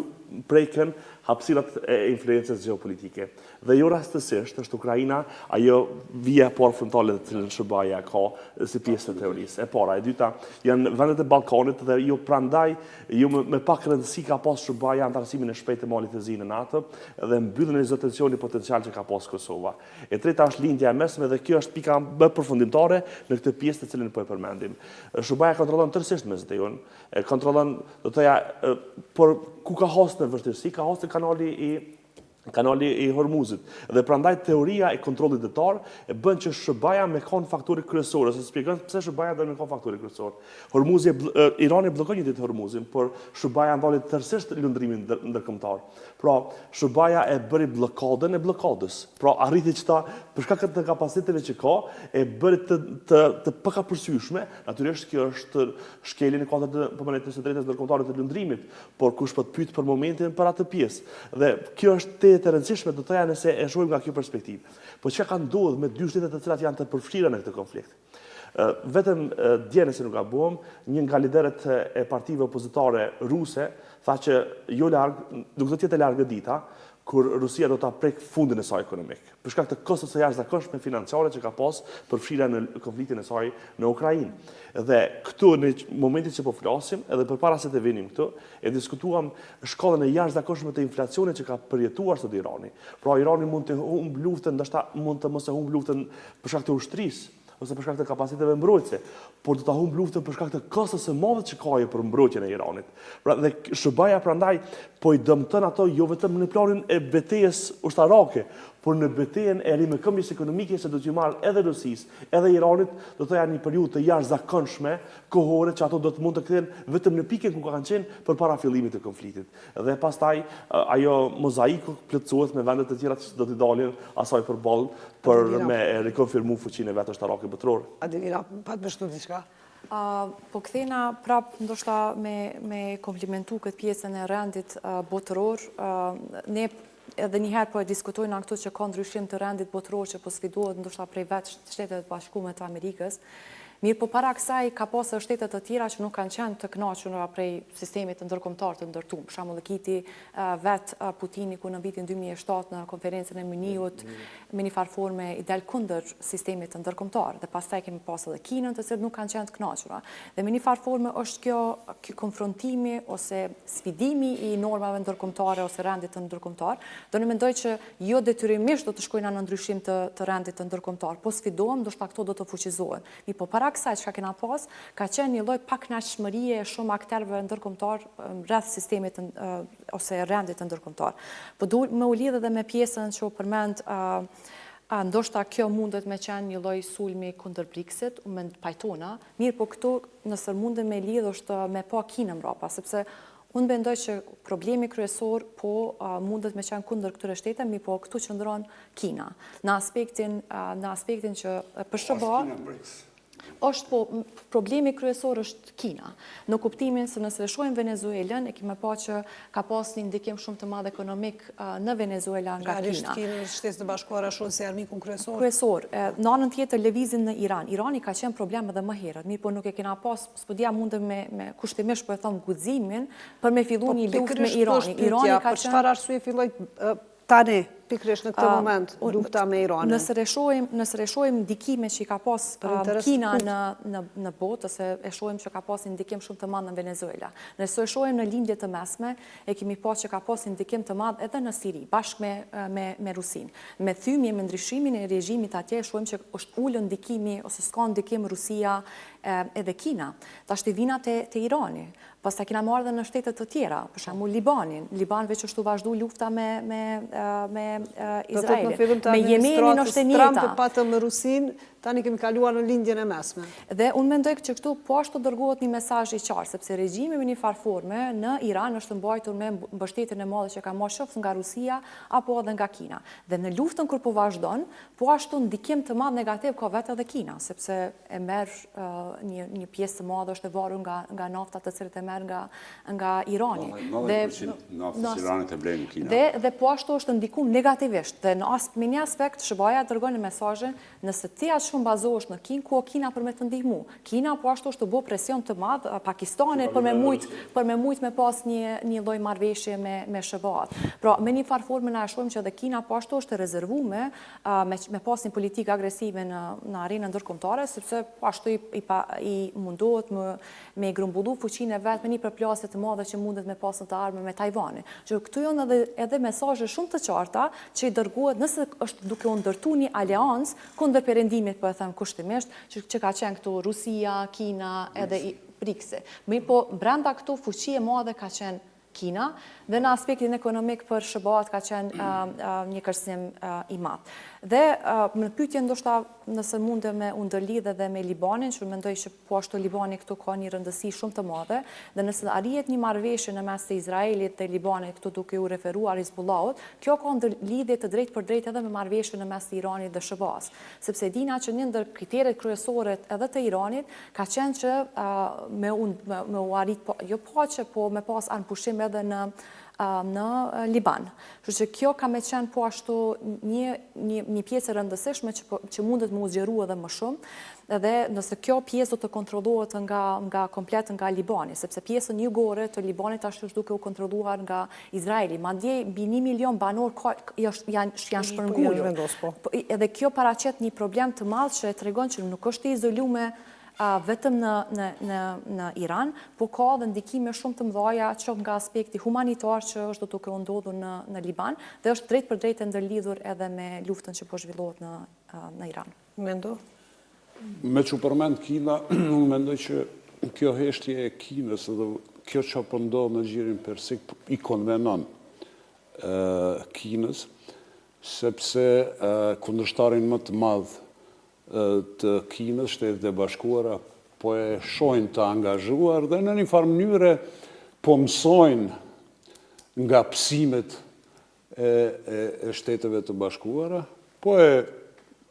preken hapësirat e influencës geopolitike. Dhe jo rastësisht është Ukraina ajo vija por frontale të cilën SBA ka si pjesë të teorisë. E para, e dyta, janë vendet e Ballkanit dhe jo prandaj jo me pak rëndësi ka pas SBA antarësimin e shpejtë të Malit të Zi në NATO dhe mbylljen e tensioni potencial që ka pas Kosova. E treta është lindja e mesme dhe kjo është pika më përfundimtare në këtë pjesë të cilën po e përmendim. SBA kontrollon tërësisht Mesdheun, e kontrollon, do të thoya, por ku ka hasë në vështirësi, ka hasë kanali i Hormuzit. Dhe prandaj teoria e kontrollit detar e bën që SBA me kon faktori kryesor, ose shpjegon pse SBA do me kon faktori kryesor. Irani bllokoi një ditë Hormuzin, por SBA ndali tërësisht lundrimin ndërkombëtar. Pra, SBA e bëri bllokadën e bllokadës. Pra, arriti çta për shkak të kapaciteteve që ka, e bëri të pakapërsyeshme. Natyrisht kjo është shkeljen e kuadrit të përmbajtjes së drejtës ndërkombëtare të lundrimit, por kush po të pyet për momentin për atë pjesë. Dhe kjo është të rëndësishme do të thoya nëse e shohim nga kjo perspektivë. Po çka ka ndodhur me dy shtetet të cilat janë të përfshira në këtë konflikt? Vetëm dje nëse nuk gabojm, një nga liderët e partive opozitare ruse tha që jo larg, nuk do të jetë larg dita kur Rusia do ta prek fundin e saj ekonomik, për shkak të kostos së jashtëzakonshme financiare që ka pas përfshira në konfliktin e saj në Ukrainë. Dhe këtu në momentin që po flasim, edhe përpara se të vinim këtu, e diskutuam shkallën e jashtëzakonshme të inflacionit që ka përjetuar sot Irani. Pra Irani mund të humb luftën, ndoshta mund të mos e humb luftën për shkak të ushtrisë ose për shkak të kapaciteteve mbrojtëse, por do ta humb luftën për shkak të kostos së madhe që ka për mbrojtjen e Iranit. Pra dhe SBA prandaj po i dëmton ato jo vetëm në planin e betejës ushtarake, por në betejën e rimëkëmbjes ekonomike që do t'ju marrë edhe Rusisë, edhe Iranit, do të thoya një periudhë të jashtëzakonshme kohore që ato do të mund të kthehen vetëm në pikën ku kanë qenë përpara fillimit të konfliktit. Dhe pastaj ajo mozaiku plotësohet me vende të tjera që do t'i dalin asaj përballë për me rikonfirmu fuqinë e vet ushtarake botërore. Adelina, pa të bështu diçka. Po kthena prap ndoshta me komplimentu këtë pjesën e rendit botëror. Ne edhe njëherë po e diskutojnë këtu që ka ndryshim të rendit botëror që po sfidohet ndoshta prej vetë Shtetet Bashkuara të Amerikës. Mirë, po para kësaj ka pasur shtetet të tjera që nuk kanë qenë të kënaqura prej sistemit të ndërkombëtar të ndërtuar. Për shembull, kiti vetë Putini ku në vitin 2007 në konferencën e Munihut me një farë forme i dal kundër sistemit të ndërkombëtar. Dhe pastaj kemi pasur edhe Kinën, të cilët nuk kanë qenë të kënaqura. Dhe me një farë forme është kjo konfrontimi ose sfidimi i normave ndërkombëtare ose rendit të ndërkombëtar. Do në mendoj që jo detyrimisht do të shkojnë në ndryshim të rendit të ndërkombëtar, po sfidohem, ndoshta këto do të fuqizohen. Po para kësaj çka kena pas, ka qenë një lloj pakënaqësie e shumë aktorëve ndërkombëtar rreth sistemit ose rendit të ndërkombëtar. Po duhet me u lidh edhe me pjesën që u përmend ndoshta kjo mundet me qenë një lloj sulmi kundër BRICS-it, me pajtona, mirë po këtu nëse mundem me lidh është me pa Kinën mbrapa, sepse unë mendoj që problemi kryesor po mundet me qenë kundër këtyre shteteve, mi po këtu qëndron Kina. Në aspektin që për SBA është po problemi kryesor është Kina. Në kuptimin se nëse shohim Venezuelën, e kemi pa që ka pas një ndikim shumë të madh ekonomik në Venezuela nga Kina. Kina është Shtetet e Bashkuara shohin si armikun kryesor. Kryesor. Në anën tjetër lëvizin në Iran. Irani ka qenë problem edhe më herët, mirë po nuk e kena pas, s'po dia mundem me kushtimisht po e them guximin për me filluar një luftë me Iranin. Irani ka qenë për çfarë arsye filloi tani pikërisht në këtë moment lufta me Iranin. Nëse shohim ndikimet që ka pas Kina në botë, ose e shohim që ka pas ndikim shumë të madh në Venezuela. Nëse e shohim në lindje të mesme, e kemi pas që ka pas ndikim të madh edhe në Siri, bashkë me Rusinë. Me thymbje me ndryshimin e regjimit atje shohim që është ulur ndikimi ose s'ka ndikim Rusia edhe Kina. Tash vina te Irani. Pastaj kena marrë edhe në shtetet të tjera, për shembull Libanin. Liban veç ashtu vazhdu lufta me Izraelin. Me Jemenin është e njëjta. Trump patëm me Rusinë, tani kemi kaluar në lindjen e mesme. Dhe unë mendoj që këtu po ashtu dërgohet një mesazh i qartë, sepse regjimi me një farë forme në Iran është mbajtur me mbështetjen e madhe që ka marrë qoftë nga Rusia apo edhe nga Kina. Dhe në luftën kur po vazhdon, po ashtu ndikim të madh negativ ka vetë edhe Kina, sepse e merr një pjesë të madhe është e varur nga naftat të cilët e merr nga Irani. 90% naftës Iranit e blen Kina. Dhe po ashtu është ndikuar negativisht. Dhe me një aspekt SBA dërgon mesazhin, nëse ti aq shumë bazohesh në Kinë, ku Kina për me të ndihmu. Kina po ashtu është të bëu presion të madh Pakistanit për me mujt me pas një lloj marrëveshje me SBA. Pra, me një farë forme na e shohim që edhe Kina po ashtu është e rezervuar me pas një politikë agresive në arenën ndërkombëtare, sepse po ashtu i mundohet me grumbullu fuqinë e vet me një përplasje të madhe që mundet me pas në të ardhmen me Tajvanin. Që këtu janë edhe mesazhe shumë të qarta që i dërgohet nëse është duke u ndërtuar një aleancë kundër perëndimit, po e them kushtimisht, që ka qenë këtu Rusia, Kina edhe BRICS. Mirë po brenda këtu fuqi e madhe ka qenë Kina, dhe në aspektin ekonomik për SBA ka qenë një kërcënim i madh. Dhe në pyetje ndoshta nëse mundem me u ndërlidhe dhe me Libanin, që mendoj që po ashtu Libani këtu ka një rëndësi shumë të madhe, dhe nëse arrihet një marrëveshje në mes të Izraelit dhe Libanit, këtu duke u referuar Hizbullahut, kjo ka ndërlidhje të drejtë për drejtë edhe me marrëveshjen në mes të Iranit dhe SBA-s, sepse dina që një ndër kriteret kryesore edhe të Iranit ka qenë që me u arrit jo paqe, po me pas anëpushim edhe në Liban. Kështu që kjo ka me qenë po ashtu një pjesë e rëndësishme që mundet me u zgjeru edhe më shumë, edhe nëse kjo pjesë do të kontrollohet komplet nga Libani, sepse pjesën jugore të Libanit ashtu është duke u kontrolluar nga Izraeli. Madje mbi 1 milion banor janë shpërngulur. Edhe kjo paraqet një problem të madh që tregon që nuk është i izoluar vetëm në Iran, po ka dhe ndikime shumë të mëdha qoftë nga aspekti humanitar që është duke u ndodhur në Liban, dhe është drejt për drejt e ndërlidhur edhe me luftën që po zhvillohet në Iran. Mendo? Me që përmend Kina, unë mendoj që kjo heshtje e Kinës edhe kjo që po ndodh në gjirin persik i konvenon Kinës, sepse kundërshtarin më të madh të Kinës, Shtetet e Bashkuara, po e shohin të angazhuar dhe në një farë mënyre po mësojnë nga psimet e Shteteve të Bashkuara, po e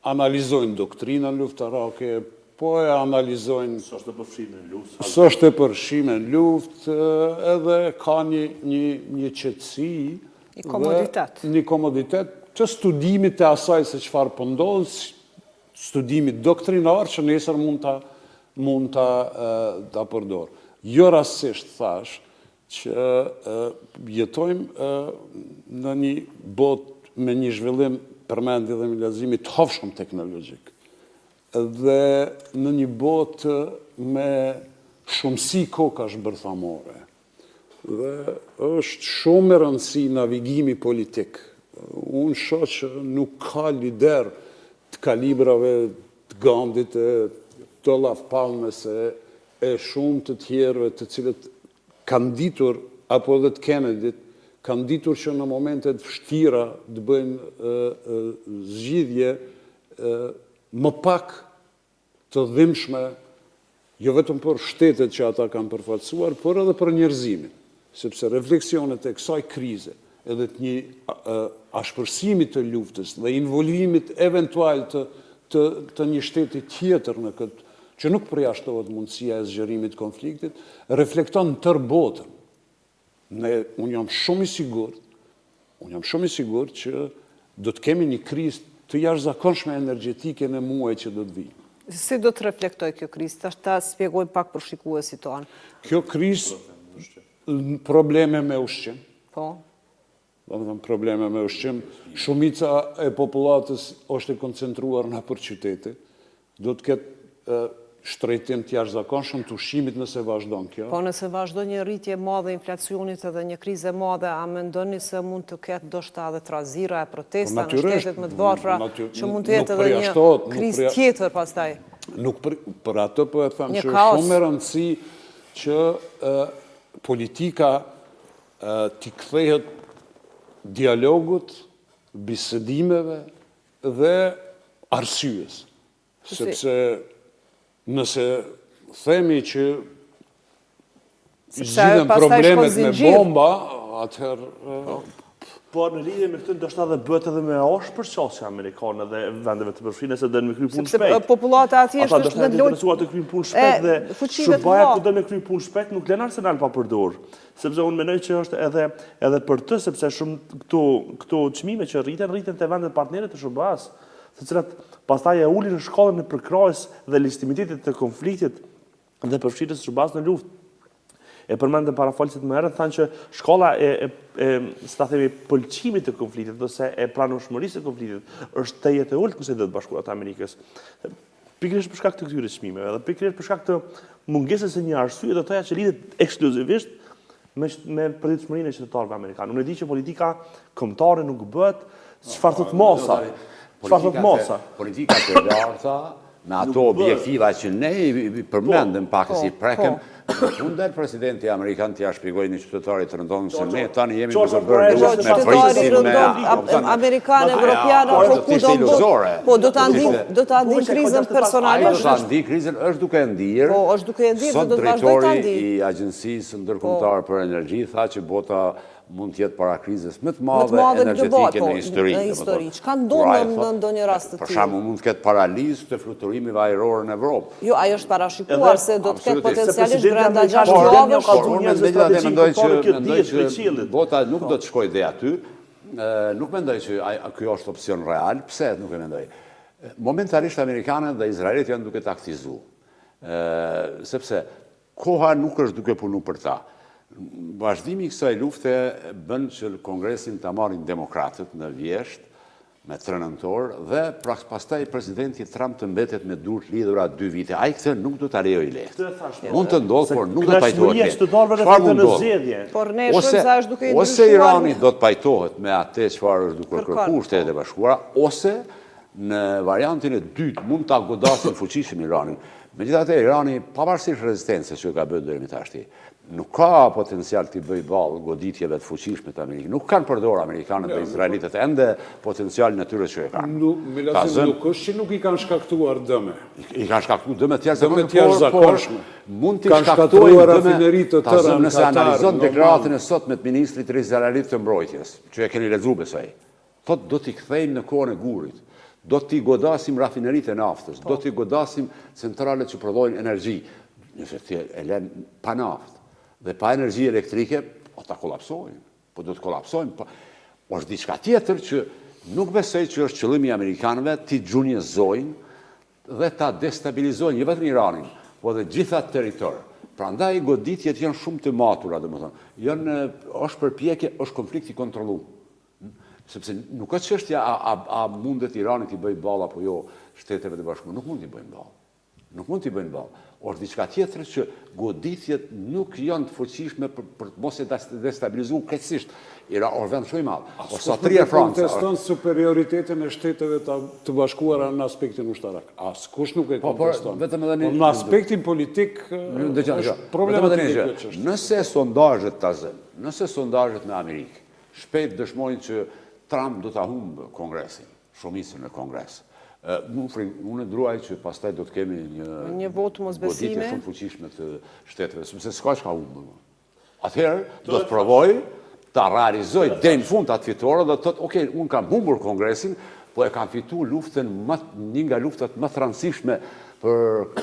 analizojnë doktrinën luftarake, po e analizojnë Së është e përfshime në luftë, edhe ka një qetësi, një komoditet të studimit e asaj se çfarë po ndodh, studimit doktrinar që nesër mund ta përdor. Jo rastësisht thash që jetojmë në një botë me një zhvillim përmendje dhe milazimi të hofshëm teknologjik. Dhe në një botë me shumësi kokash bërthamore. Dhe është shumë e rëndësi navigimi politik. Unë shoh që nuk ka lider të kalibrave të Gandhit, të Olaf Palmes e shumë të tjerëve të cilët kanë ditur, apo dhe të Kennedyt, kanë ditur që në momentet vështira të bëjnë zgjidhje më pak të dhimbshme, jo vetëm për shtetet që ata kanë përfaqësuar, por edhe për njerëzimin, sepse refleksionet e kësaj krize, edhe të një ashpërsimit të luftës dhe involvimit eventual të një shteti tjetër në këtë, që nuk përjashtohet mundësia e zgjerimit të konfliktit, reflekton tërë botën. Unë jam shumë i sigurt që do të kemi një krizë të jashtëzakonshme energjetike në muajt që do të vijnë. Si do të reflektoj kjo krizë? Ta shpjegoj pak për shikuesit tonë. Kjo krizë, probleme me ushqim. Po. Probleme me ushqim. Shumica e popullatës është e koncentruar në për qytete. Do të ketë shtrejtim të jashtëzakonshëm të ushqimit nëse vazhdon kjo. Po nëse vazhdon një rritje madhe inflacionit edhe një krize madhe, a mendoni se mund të ketë ndoshta edhe trazira e protesta në shtetet më të varfra, që mund të jetë edhe një krizë tjetër pastaj? Nuk për atë po e them që është shumë e rëndësi që politika t'i kthehet dialogut, bisedimeve dhe arsyes. Sepse nëse themi që zgjidhen problemet me bomba, atëherë Po në lidhje me këtë ndoshta edhe bëhet edhe me përqasje amerikane dhe vendeve të përfshirë se dënë me kry punë shpejt. Sepse populata atje është në lojë interesuar të kryjnë punë shpejt dhe Shërbaja ku dënë me kry punë shpejt nuk lënë Arsenal pa përdorur. Sepse unë mendoj që është edhe për të sepse shumë këto çmime që rriten te vendet partnere të Shërbajës, të cilat pastaj e ulin në shkallën e përkrahjes dhe legitimitetit të konfliktit dhe përfshirjes së Shërbajës në luftë. E përmendëm parafalësit më herët, thanë që shkalla si ta themi, pëlqimit të konfliktit ose e pranueshmërisë të konfliktit është të jetë e ulët Kushtetet e Bashkuara të Amerikës. Pikërisht për shkak të këtyre çmimeve dhe pikërisht për shkak të mungesës së një arsye të toja që lidhet ekskluzivisht me përditshmërinë e qytetarëve amerikanë. Unë e di që politika kombëtare nuk bëhet çfarë thot mosa. Politika të larta me ato objektiva që ne i përmendëm pak si prekëm. Ndër presidenti Amerikan t'ja shpjegoj një qytetarit të rëndonë se ne tani jemi për të bërë luftë me prisin me Amerikanë, Evropianë, apo kudo në botë. Po, do ta ndi krizën personalisht. Do ta ndi krizën, është duke ndirë. Po, është duke ndirë, sot do të vazhdoj ta ndi. drejtori i Agjencisë Ndërkombëtare për Energji tha që bota mund të jetë para krizës më të madhe energjetike në histori. Çka ndodh në ndonjë rast të tillë? Për shembull, mund të ketë paralizë të fluturimi ajror në Evropë. Jo, ajo është parashikuar se do të ketë potencialisht brenda 6 javësh. Mendoj që bota nuk do të shkojë deri aty. Nuk mendoj që ky është opsion real. Pse nuk e mendoj? Momentalisht amerikanët dhe izraelit janë duke taktizuar. Sepse koha nuk është duke punu për ta. Vazhdimi i kësaj lufte bën që Kongresin ta marrin demokratët në vjesht me 3 nëntor dhe pastaj presidenti Trump të mbetet me dur të lidhura 2 vite. Ai këtë nuk do ta lejoj lehtë. Mund të ndodhë, por nuk do të pajtohet. Çfarë mund ndodhë? Por ne shohim se është duke i ose Irani do të pajtohet me atë çfarë është duke kërkuar Shtetet e Bashkuara, ose në variantin e dytë mund ta godasin fuqishëm Iranin. Megjithatë, Irani, pavarësisht rezistencës që ka bërë deri më tashti, nuk ka potencial të bëjë ballë goditjeve të fuqishme të Amerikës. Nuk kanë përdorur amerikanët dhe izraelitët ende potencialin e tyre që e kanë. Nuk është që nuk i kanë shkaktuar dëme. I kanë shkaktuar dëme të jashtëzakonshme. Mund të shkaktojnë rafineri të tëra në Katar. Nëse analizon deklaratën e sotme të ministrit izraelit të mbrojtjes, që e keni lexuar besoj. Thotë do t'i kthejmë në kohën e gurit. Do t'i godasim rafineritë e naftës, do t'i godasim centralet që prodhojnë energji. Nëse ti e lën pa naftë dhe pa energji elektrike, ta kolapsojnë. Po do të kolapsojnë. Është diçka tjetër që nuk besoj që është qëllimi i amerikanëve t'i gjunjëzojnë dhe ta destabilizojnë jo vetëm Iranin, po edhe gjitha territor. Prandaj goditjet janë shumë të matura, domethënë. Është përpjekje, është konflikt i kontrolluar. Sepse nuk është çështja a mundet Irani t'i bëjë ballë apo jo Shteteve të Bashkuara, nuk mund t'i bëjnë ballë. Nuk mund t'i bëjnë ballë. Është diçka tjetër që goditjet nuk janë të fuqishme për të mos e destabilizuar krejtësisht. Është vend shumë i madh. Ose Franca konteston superioritetin e Shteteve të Bashkuara në aspektin ushtarak. Askush nuk e konteston. Në aspektin politik është problematik. Nëse sondazhet në Amerikë shpejt dëshmojnë që Trump do ta humbë Kongresin, shumicën në Kongres. Unë druaj që pastaj do të kemi një votë mosbesime goditje shumë fuqishme të shteteve, sepse s'ka çka humbë. Atëherë do të provoj ta realizoj deri në fund atë fitore dhe të thotë, "Ok, unë kam humbur Kongresin, po e kam fituar luftën një nga luftat më të rëndësishme për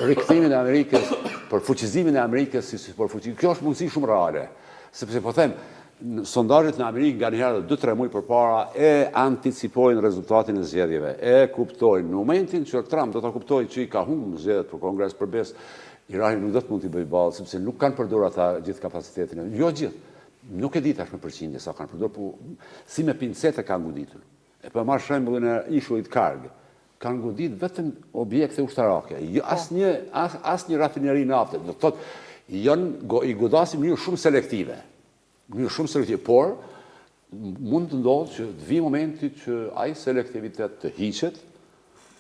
rikthimin e Amerikës, për fuqizimin e Amerikës si për fuqi." Kjo është mundësi shumë reale, sepse po them sondazhet në Amerikë nga njëherë 2-3 muaj përpara e anticipojnë rezultatin e zgjedhjeve, e kuptojnë në momentin që Trump do ta kuptojë që i ka humbur zgjedhjet për Kongres përbes, Irani nuk do të mund t'i bëjë ballë sepse nuk kanë përdorur ata gjithë kapacitetin. Jo gjithë. Nuk e di tash me përqindje sa kanë përdorur, po si me pincete kanë goditur. E po marr shembullin e ishullit Karg. Kanë goditur vetëm objekte ushtarake, jo asnjë rafineri nafte. Do thotë i godasim në mënyrë shumë selektive. Por mund të ndodhë që të vi momenti që ai selektivitet të hiqet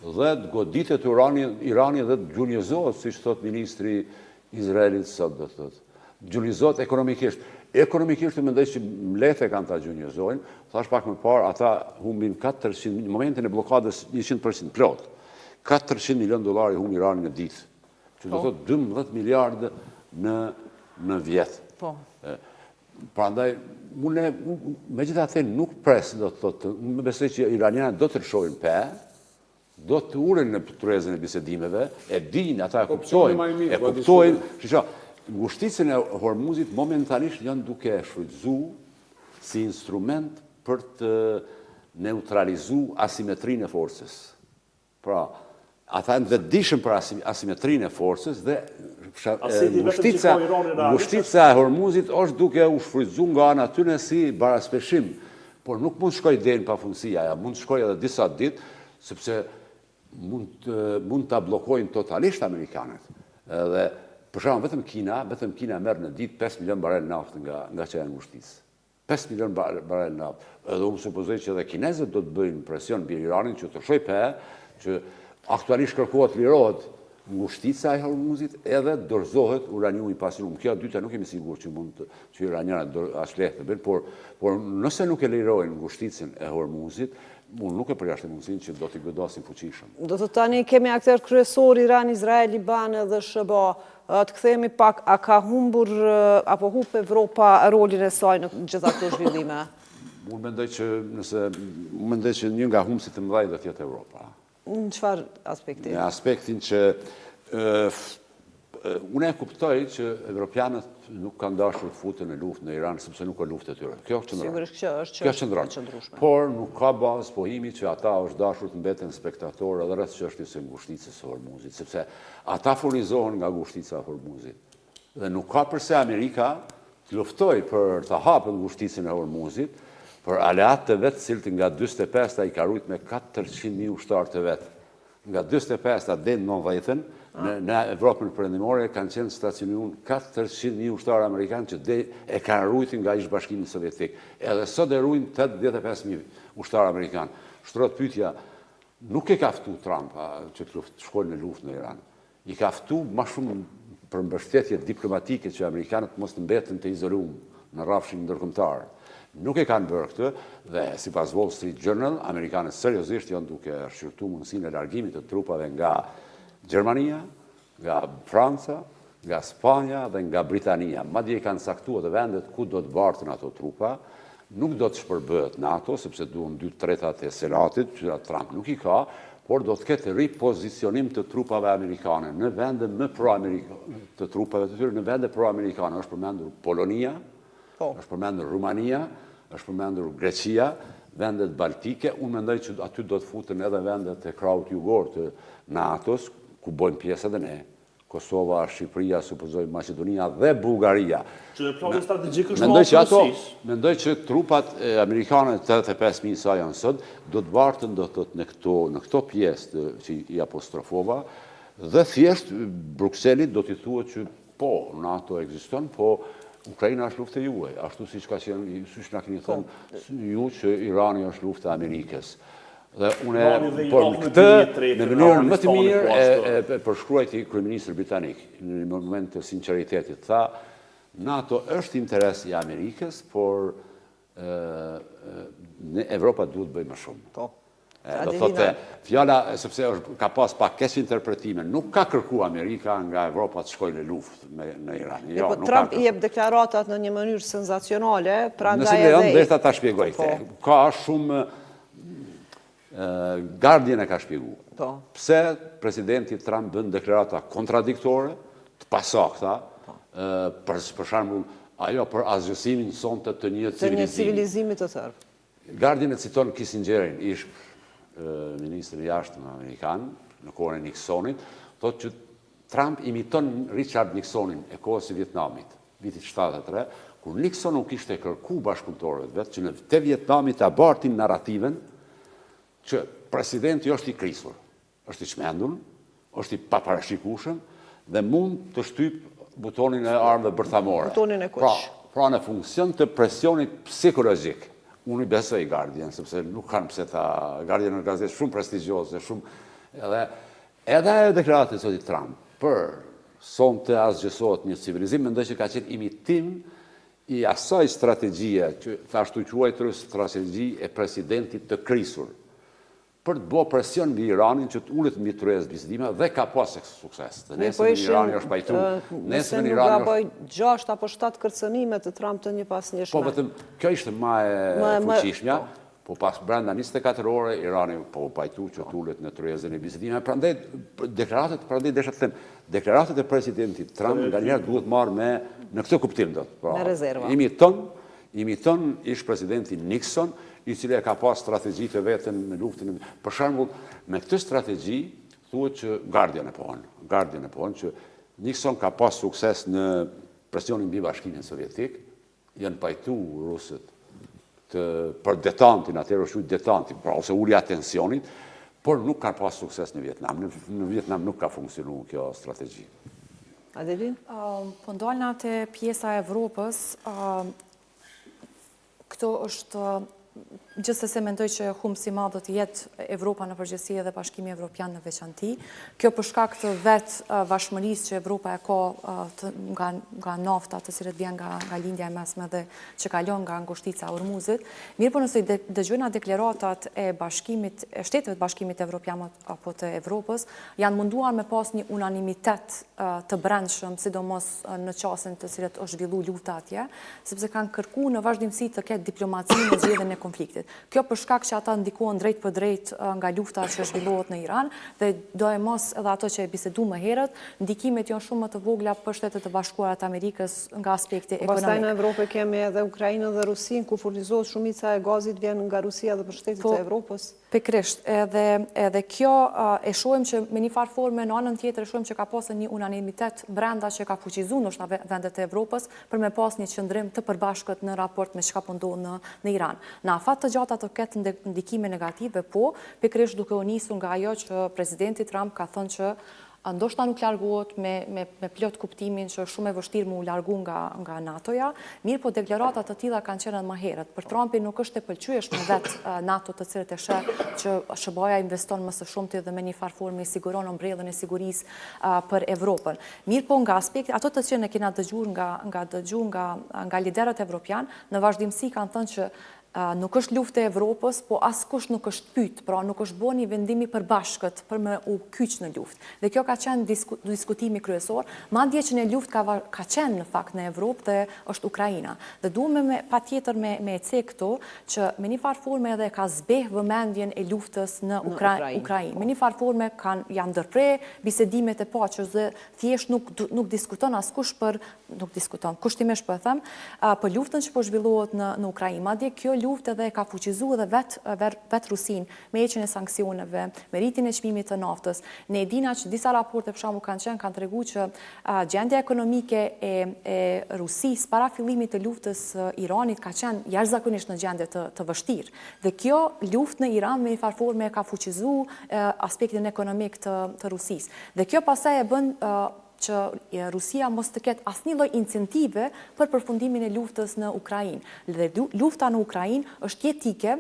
dhe të goditet Irani dhe të gjunjëzohet, siç thot ministri Izraelit sot, do thotë. Gjunjëzohet ekonomikisht. Ekonomikisht të mendoj që lehtë kanë ta gjunjëzojnë. Thash pak më parë, ata humbin 400 në momentin e bllokadës 100% plot. $400 milion humbi Irani në ditë. Që do thotë 12 miliardë në vjet. Prandaj, me gjitha të nuk pres, do të thotë, më besoj që iranianët do të lëshojnë pe, do të uren në turezën e bisedimeve, e din, ata e kuptojnë, ngushticën e Hormuzit momentanisht janë duke shfrytzu si instrument për të neutralizu asimetrinë e forcës. Pra, ata në vetëdijshëm për asimetrinë e forcës dhe ngushtica e Hormuzit është duke u shfrytzu nga ana tyne si baraspeshim, por nuk mund shkoj deri në pafundësi, ajo mund shkoj edhe disa ditë, sepse mund ta bllokojnë totalisht amerikanët. Edhe për shembull vetëm Kina merr në ditë 5 milion barel naftë nga çaja e ngushticë. 5 milion barel naftë. Edhe unë supozoj që edhe kinezët do të bëjnë presion mbi Iranin që të shojë pe, që aktualisht kërkohet lirohet ngushtica e Hormuzit edhe dorëzohet uraniumi i pasuruar. Kjo dyta nuk jemi sigurt që iranianët as lehtë të bëjnë, por nëse nuk e lirojnë ngushticën e Hormuzit, unë nuk e përjashtë mundësinë që do t'i godasin fuqishëm. Do të tani kemi akter kryesor Iran, Izrael, Liban dhe SBA. Të kthehemi pak, a ka humbur apo humb Evropa rolin e saj në gjitha këto zhvillime? Unë mendoj që një nga humbësit të mëdhenj do të jetë Evropa. Në çfarë aspekti? Në aspektin që unë e kuptoj që evropianët nuk kanë dashur të futen në luftë në Iran sepse nuk ka luftë e tyre. Kjo është qëndrueshme. Por nuk ka bazë pohimi që ata është dashur të mbeten spektatorë edhe rreth çështjes së ngushticës së Hormuzit, sepse ata furnizohen nga ngushtica e Hormuzit. Dhe nuk ka përse Amerika të luftoj për të hapur ngushticën e Hormuzit, për aleat të vetë cilët nga 45 i ka rujt me 400.000 ushtarë të vetë. Nga 25 dhe 90-ën, në Evropën Perëndimore kanë qenë stacionuar 400.000 ushtarë amerikanë që e kanë rujtin nga ish-bashkimi sovjetik. Edhe sot e rujnë 85.000 ushtarë amerikanë. Shtrohet pyetja, nuk e ka ftu Trump që të shkojnë në luftë në Iran. I ka ftu më shumë për mbështetje diplomatike që amerikanët mos të mbeten të izoluar në rrafshin ndërkombëtar. Nuk e kanë bërë këtë dhe sipas Wall Street Journal, amerikanët seriozisht janë duke shqyrtuar mundësinë e largimit të trupave nga Gjermania, nga Franca, nga Spanja dhe nga Britania. Madje kanë caktuar të vendet ku do të bartën ato trupa. Nuk do të shpërbëhet NATO, sepse duhen 2/3 e Senatit, që Trump nuk i ka, por do të ketë ripozicionim të trupave amerikane në vende më pro-amerikane, të trupave të tyre në vende pro-amerikane. Është përmendur Polonia, është përmendur Rumania, është përmendur Greqia, vendet baltike. Unë mendoj që aty do të futen edhe vendet e krahut jugor të NATO-s, ku bojnë pjesë edhe ne. Kosova, Shqipëria, supozoj Maqedonia dhe Bullgaria. Që plani strategjik është më afërsisht. Mendoj që trupat amerikane 85.000 sa janë sot do të bartën do të në këto pjesë që i apostrofova dhe thjesht Bruxellit do t'i thuhet që po NATO ekziston, po Ukraina është luftë e juaj, ashtu siç ka qenë, siç na keni thënë ju që Irani është luftë e Amerikës. Dhe unë në mënyrën më të mirë e përshkruajti kryeministri britanik në moment të sinqeritetit tha, NATO është interes i Amerikës, por Evropa duhet të bëjë më shumë. Do thotë fjala sepse ka pas pakesë interpretime, nuk ka kërkuar Amerika nga Evropa të shkojë në luftë në Iran. Jo, Trump i jep deklaratat në një mënyrë senzacionale, prandaj edhe nëse lejon ta shpjegoj këtë. Ka shumë Guardian e ka shpjeguar. Pse presidenti Trump bën deklarata kontradiktore, të pasakta, për shembull, ajo për asgjësimin sonte të një civilizimi të tërë. Guardian e citon Kissingerin, ish ministri i jashtëm amerikan në kohën e Nixonit, thotë që Trump imiton Richard Nixonin e kohës së Vietnamit, vitit 73, kur Nixon nuk kishte kërkuar bashkëpunëtorëve vetë që në te Vietnamit ta bartin narrativen që presidenti është i krisur, është i çmendur, është i paparashikueshëm dhe mund të shtyp butonin e armëve bërthamore. Butonin e kuq. Pra në funksion të presionit psikologjik. Unë i besoj Guardian, sepse nuk kanë pse ta Guardian në gazetë shumë prestigjioze, shumë edhe ajo deklaratë e zotit Trump për sonte asgjësohet një civilizim, mendoj që ka qenë imitim i asaj strategjie që ashtu quajtur strategji e presidentit të krisur. për të bërë presion mbi Iranin që të ullet mbi tryezë bisedime dhe ka pas sukses. Nesër Irani është pajtu. Nëse nuk gaboj 6 apo 7 kërcënime të Trump të një pas njëshme. Po vetëm kjo ishte më e fuqishmja, po pas brenda 24 ore Irani po pajtu që të ullet në tryezën e bisedime. Prandaj desha të them, deklaratat e presidentit Trump nga njerë duhet marrë në këtë kuptim do. Me rezerva. Imiton ish presidenti Nixon, i cili ka pas strategji të vetën në luftën. Për shembull, me këtë strategji, thuhet që Guardian e pohon që Nixon ka pas sukses në presionin mbi Bashkimin Sovjetik, janë pajtu rusët për detantin, atëherë është detanti, pra ose ulja tensionit, por nuk ka pas sukses në Vietnam. Në Vietnam nuk ka funksionu kjo strategji. Adelin? Po ndalna te pjesa e Evropës, këto është gjithsesi mendoj që humsi i madh do të jetë Evropa në përgjithësi dhe Bashkimi Evropian në veçanti. Kjo për shkak të vetë vashmërisë që Evropa e ka nga nafta të cilët vjen nga lindja e mesme dhe që kalon nga ngushtica e Hormuzit. Mirë po nëse dëgjojna deklaratat e shteteve të Bashkimit Evropian apo të Evropës, janë munduar me pas një unanimitet të brendshëm, sidomos në çastin të cilët është zhvilluar lufta atje, sepse kanë kërkuar në vazhdimsi të ketë diplomaci në zgjedhjen e konfliktit. Kjo për shkak që ata ndikohen drejt për drejt nga lufta që zhvillohet në Iran dhe do e mos edhe ato që e bisedu më herët, ndikimet janë shumë më të vogla për Shtetet e Bashkuara të Amerikës nga aspekti ekonomik. Pastaj në Evropë kemi edhe Ukrainën dhe Rusin, ku furnizohet shumica e gazit vjen nga Rusia dhe për Shtetet e Evropës. Pikërisht, edhe kjo e shohim që me një farë forme në anën tjetër e shohim që ka pasur një unanimitet brenda që ka fuqizuar ndoshta vendet e Evropës për me pas një qëndrim të përbashkët në raport me çka po ndodh në Iran. Në afat të gjata të ketë ndikime negative, po pikërisht duke u nisur nga ajo që presidenti Trump ka thënë që ndoshta nuk largohet me plot kuptimin që shumë e vështirë mu largu nga NATO-ja, mirë po deklarata të tilla kanë qenë më herët. Për Trumpin nuk është e pëlqyeshme vetë NATO të cilët e sheh që SBA investon më së shumti dhe me një farë forme i siguron ombrellën e sigurisë për Evropën. Mirë po nga aspekti ato të cilën e kena dëgjuar nga liderët evropian, në vazhdimsi kanë thënë që nuk është luftë e Evropës, po askush nuk është pyet, pra nuk është bërë një vendim i përbashkët për me u kyç në luftë. Dhe kjo ka qenë diskutimi kryesor, madje që në luftë ka qenë në fakt në Evropë dhe është Ukraina. Dhe duhem patjetër me ecë këto që me një farë forme edhe ka zbeh vëmendjen e luftës në Ukrainë. Me një farë forme janë ndërprer bisedimet e paqes dhe thjesht nuk diskuton askush kushtimisht po e them, për luftën që po zhvillohet në Ukrainë. Madje kjo luftë edhe ka fuqizuar edhe vetë Rusin me heqjen e sanksioneve, me rritjen e çmimit të naftës. Ne e dina që disa raporte për shembull kanë treguar që gjendja ekonomike e Rusisë para fillimit të luftës Iranit ka qenë jashtëzakonisht në gjendje të vështirë. Dhe kjo luftë në Iran me një farë forme ka fuqizuar aspektin ekonomik të Rusisë. Dhe kjo pastaj e bën që Rusia mos të ketë asnjë lloj incentive për përfundimin e luftës në Ukrainë. Dhe lufta në Ukrainë është jetike,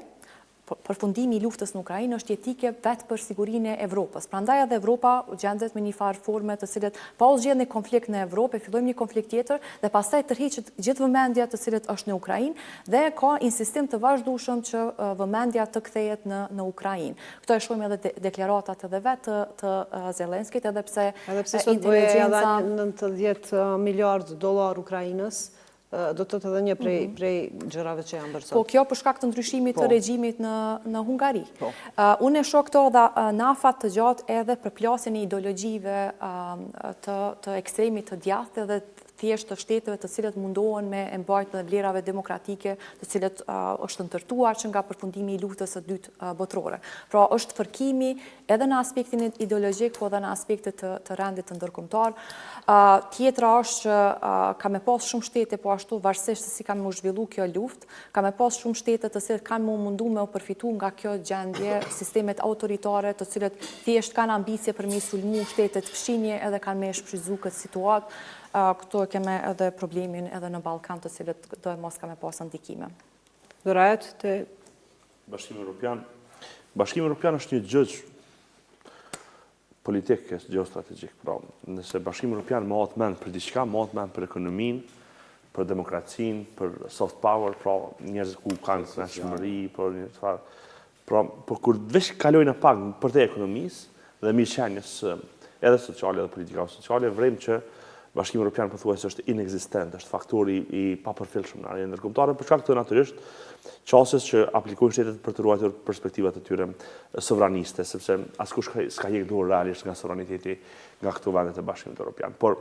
përfundimi i luftës në Ukrainë është jetike vetë për sigurinë e Evropës. Prandaj edhe Evropa gjendet me një farë forme të cilët pa u zgjedhur një konflikt në Evropë, fillojmë një konflikt tjetër dhe pastaj tërhiqet gjithë vëmendja të cilët është në Ukrainë dhe ka insistim të vazhdueshëm që vëmendja të kthehet në Ukrainë. Këto e shohim edhe deklaratat edhe vetë të Zelenskit, edhe pse inteligenca 90 miliard dollar Ukrainës, do të edhe një prej gjërave që janë bërë sot. Po kjo për shkak të ndryshimit të regjimit në Hungari. Unë e shoh këto dhe në afat të gjatë edhe për plasjen e ideologjive të ekstremit të djathtë dhe thjesht të shteteve të cilët mundohen me mbajtje të vlerave demokratike, të cilët është ndërtuar që nga përfundimi i luftës së dytë botërore. Pra është fërkimi edhe në aspektin ideologjik, po edhe në aspektet të rendit të ndërkombëtar. Tjetra është që ka me pas shumë shtete, po ashtu varësisht se si kanë më zhvillu kjo luftë, ka me pas shumë shtete të cilët kanë më mundu me u përfitu nga kjo gjendje, sistemet autoritare të cilët thjesht kanë ambicie për me sulmu shtetet fshinje edhe kanë me shfrytzu këtë situatë. Këto keme edhe problemin edhe në Ballkan të cilët do e mos ka me pas ndikime. Dorajet të Bashkimi Evropian. Bashkimi Evropian është një gjë politike, geostrategjik. Pra, nëse Bashkimi Evropian mohet mend për diçka, mohet mend për ekonominë, për demokracinë, për soft power, pra njerëz ku kanë kënaqësi, për një çfarë Pra, por kur veç kalojnë pak për te ekonomisë dhe mirëqenies edhe sociale dhe politika sociale, vrem që Bashkimi Evropian pothuajse është inekzistent, është faktori i papërfillshëm në arenën ndërkombëtare, për shkak të natyrisht çështjes që aplikojnë shtetet për të ruajtur perspektivat e tyre sovraniste, sepse askush s'ka hjek dorë realisht nga sovraniteti nga këto vendet e Bashkimit Evropian. Por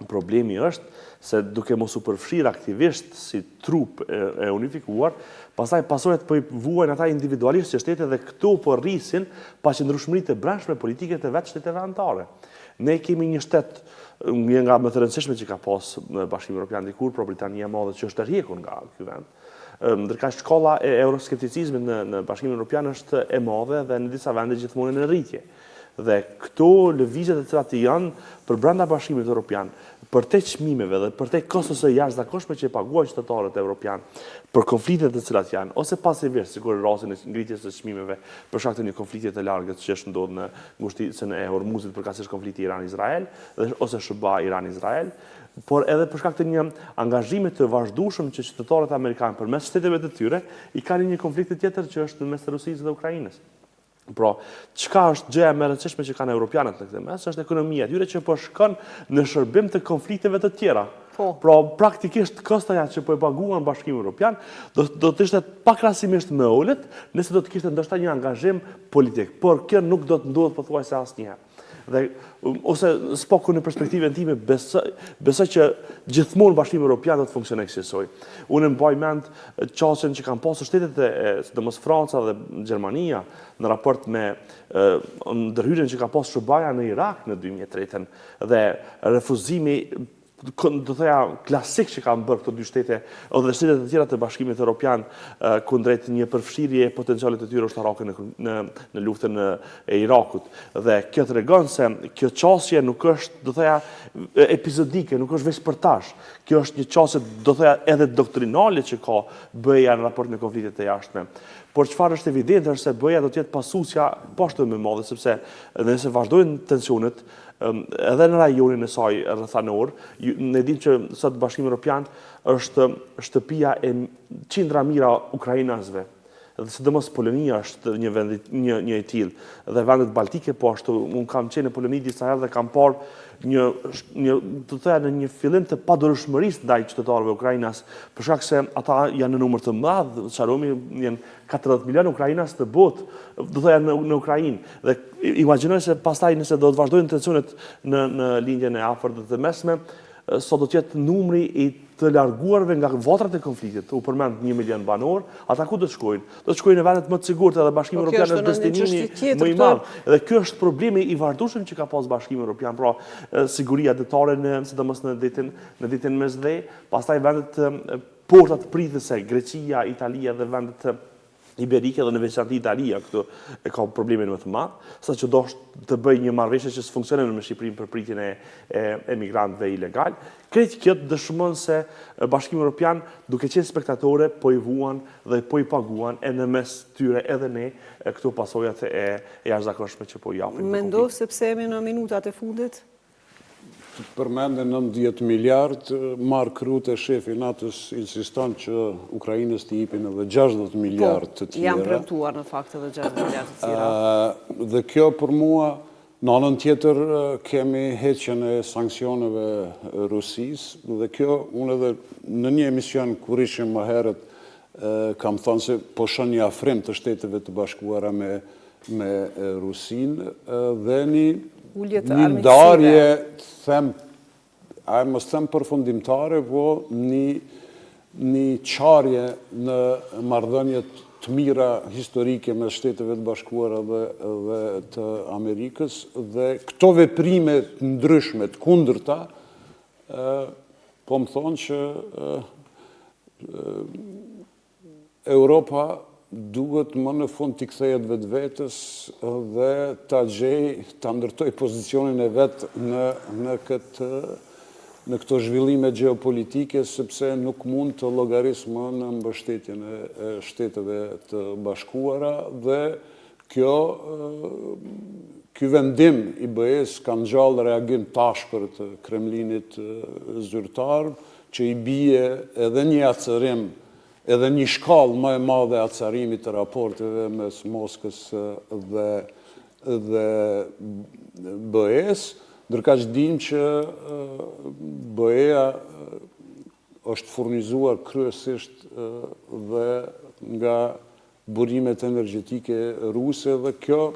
problemi është se duke mos u përfshirë aktivisht si trup e unifikuar, pastaj pasojat po i vuajnë ata individualisht që shtetet dhe këto po rrisin paqëndrueshmëritë e brendshme politike të vetë shteteve anëtare. Ne kemi një shtet, një nga më të rëndësishme që ka pas Bashkimi Evropian dikur, pro Britania e Madhe që është rrjekur nga ky vend. Ndërka shkolla e euroskepticizmit në Bashkimin Evropian është e madhe dhe në disa vende gjithmonë në rritje. Dhe këto lëvizjet e cilat janë për brenda Bashkimit Evropian, për te çmimeve dhe për te kostës së jashtëzakonshme që paguajnë qytetarët evropian për konfliktet të cilat janë, ose pasivisht, sikur rastin e ngritjes së çmimeve për shkak të një konflikti të largët që është ndodhur në ngushticën e Hormuzit përkatësisht konflikti Iran-Izrael ose SBA Iran-Izrael, por edhe për shkak të një angazhimi të vazhdueshëm që qytetarët amerikanë përmes shteteve të tyre i kanë një konflikt tjetër që është mes Rusisë dhe Ukrainës. Pra, çka është gjëja më e rëndësishme që kanë europianët në këtë mes, është ekonomia e tyre që po shkon në shërbim të konflikteve të tjera. Pra, praktikisht kostaja që po e paguan Bashkimi Evropian do të ishte pakrahasimisht më ulët nëse do të kishte ndoshta një angazhim politik, por kjo nuk do të ndodhë pothuajse asnjëherë. Dhe ose spoku në perspektivën time besoj që gjithmonë Bashkimi Evropian do të funksionojë kësaj. Unë mbaj mend çështjen që kanë pasur shtetet sidomos Franca dhe Gjermania në raport me ndërhyrjen që ka pasur SBA në Irak në 2003 dhe refuzimi do thoya klasik që kanë bërë këto dy shtete ose shtetet e tjera të Bashkimit Evropian kundrejt një përfshirje e potencialit të tyre ushtarake në luftën e Irakut. Dhe kjo tregon se kjo çështje nuk është, do thoya, epizodike, nuk është vetëm për tash. Kjo është një çështje, do thoya, edhe doktrinale që ka BE-ja në raport me konfliktet e jashtme. Por çfarë është evident është se BE-ja do të jetë pasuesja poshtë më e madhe, sepse nëse vazhdojnë tensionet edhe në rajonin e saj rrethanor, ne dimë që sot Bashkimi Evropian është shtëpia e qindra mijëra ukrainasve. Dhe sidomos Polonia është një e tillë, dhe vendet baltike po ashtu. Unë kam qenë në Poloni disa herë dhe kam parë në një fillim të padurueshmërisë ndaj qytetarëve ukrainas, për shkak se ata janë në numër të madh, çaromi janë 40 milion ukrainas të botë, do thoya në Ukrainë. Dhe imagjinoj se pastaj nëse do të vazhdojnë tensionet në linjën e afërt dhe të mesme, sot do të jetë numri i të larguarve nga vatrat e konfliktit, u përmend 1 milion banor, ata ku do të shkojnë? Do të shkojnë në vendet më të sigurta dhe Bashkimi Evropian është destinimi më i madh. Dhe ky është problemi i vazhdueshëm që ka pas Bashkimi Evropian, pra siguria detare sidomos në ditën mesdhe, pastaj vendet portat pritëse, Greqia, Italia dhe vendet iberike dhe në veçantë Italia këtu e ka problemin më të madh, saqë do të bëjë një marrëveshje që s'funksionon me Shqipërinë për pritjen e emigrantëve ilegal. Krejt kjo dëshmon se Bashkimi Evropian, duke qenë spektatore, po i vuan dhe po i paguan e në mes tyre edhe ne këto pasojat e jashtëzakonshme që po i japin. Mendo sepse jemi në minutat e fundit? Përmende 90 miliard, Mark Rutte, shefi NATO-s, insiston që Ukrainës t'i jepin edhe 60 miliard të tjera. Jam premtuar në fakt edhe 60 miliard të tjera. Dhe kjo për mua, në anën tjetër kemi heqjen e sanksioneve Rusisë, dhe kjo unë edhe në një emision kur ishim më herët kam thënë se po shon një afrim të Shteteve të Bashkuara me Rusinë dhe një ndarje, mos them përfundimtare, po një qarje në marrëdhëniet të mira historike me Shteteve të Bashkuara dhe të Amerikës, dhe këto veprime të ndryshme, të kundërta, po më thonë që Europa duhet më në fund t'i kthehet vetvetes dhe ta ndërtoj pozicionin e vet në këto zhvillime gjeopolitike, sepse nuk mund të llogarisë më në mbështetjen e Shteteve të Bashkuara, dhe ky vendim i BE-s ka ngjall reagim tashpër të Kremlinit zyrtar, që i bie edhe një acërim edhe një shkallë më e madhe acarimit të raporteve mes Moskës dhe BE-s, ndërkaq dim që BE-a është furnizuar kryesisht dhe nga burimet energjetike ruse dhe kjo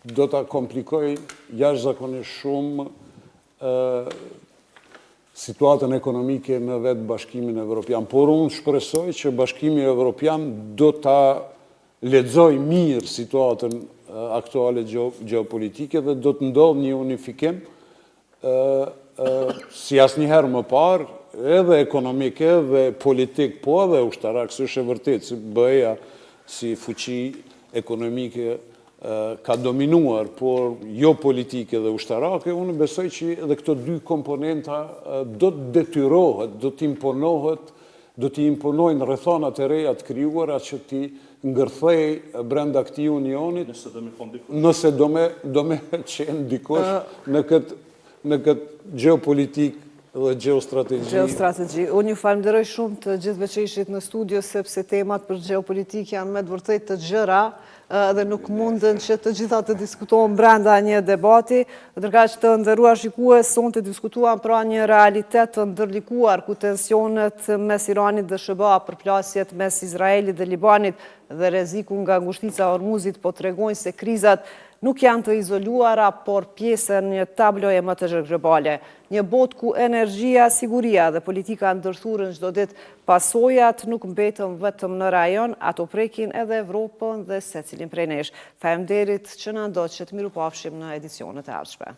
do ta komplikoj jashtëzakonisht shumë situatën ekonomike në vetë Bashkimin Evropian. Por unë shpresoj që Bashkimi Evropian do ta lexoj mirë situatën aktuale gjeopolitike dhe do të ndodhë një unifikim si asnjëherë më parë, edhe ekonomik, edhe politik, po edhe ushtarak, së është e vërtet, si BE-ja si fuqi ekonomike ka dominuar, por jo politike dhe ushtarake, unë besoj që edhe këto dy komponenta do të detyrohet, do të imponohet, do të imponojnë rrethonat e reja të krijuara që ti ngërthej brenda këtij unionit, nëse do me qenë dikush në këtë gjeopolitik dhe geostrategji. Unë ju falenderoj shumë të gjithëve që ishit në studio, sepse temat për geopolitik janë me të vërtet të gjëra dhe nuk mundën që të gjitha të diskutohen brenda një debati, ndërkaq të nderuar shikues, sonte diskutuam pra një realitet të ndërlikuar ku tensionet mes Iranit dhe SBA, përplasjet mes Izraelit dhe Libanit dhe rreziku nga ngushtica e Hormuzit po tregojnë se krizat nuk janë të izoluara, por pjesë një tabloje më të globale. Një botë ku energjia, siguria dhe politika ndërthurën çdo ditë, pasojat nuk mbetën vetëm në rajon, ato prekin edhe Evropën dhe secilin prej nesh. Faleminderit që na ndoqët, mirupafshim në edicionet e ardhshme.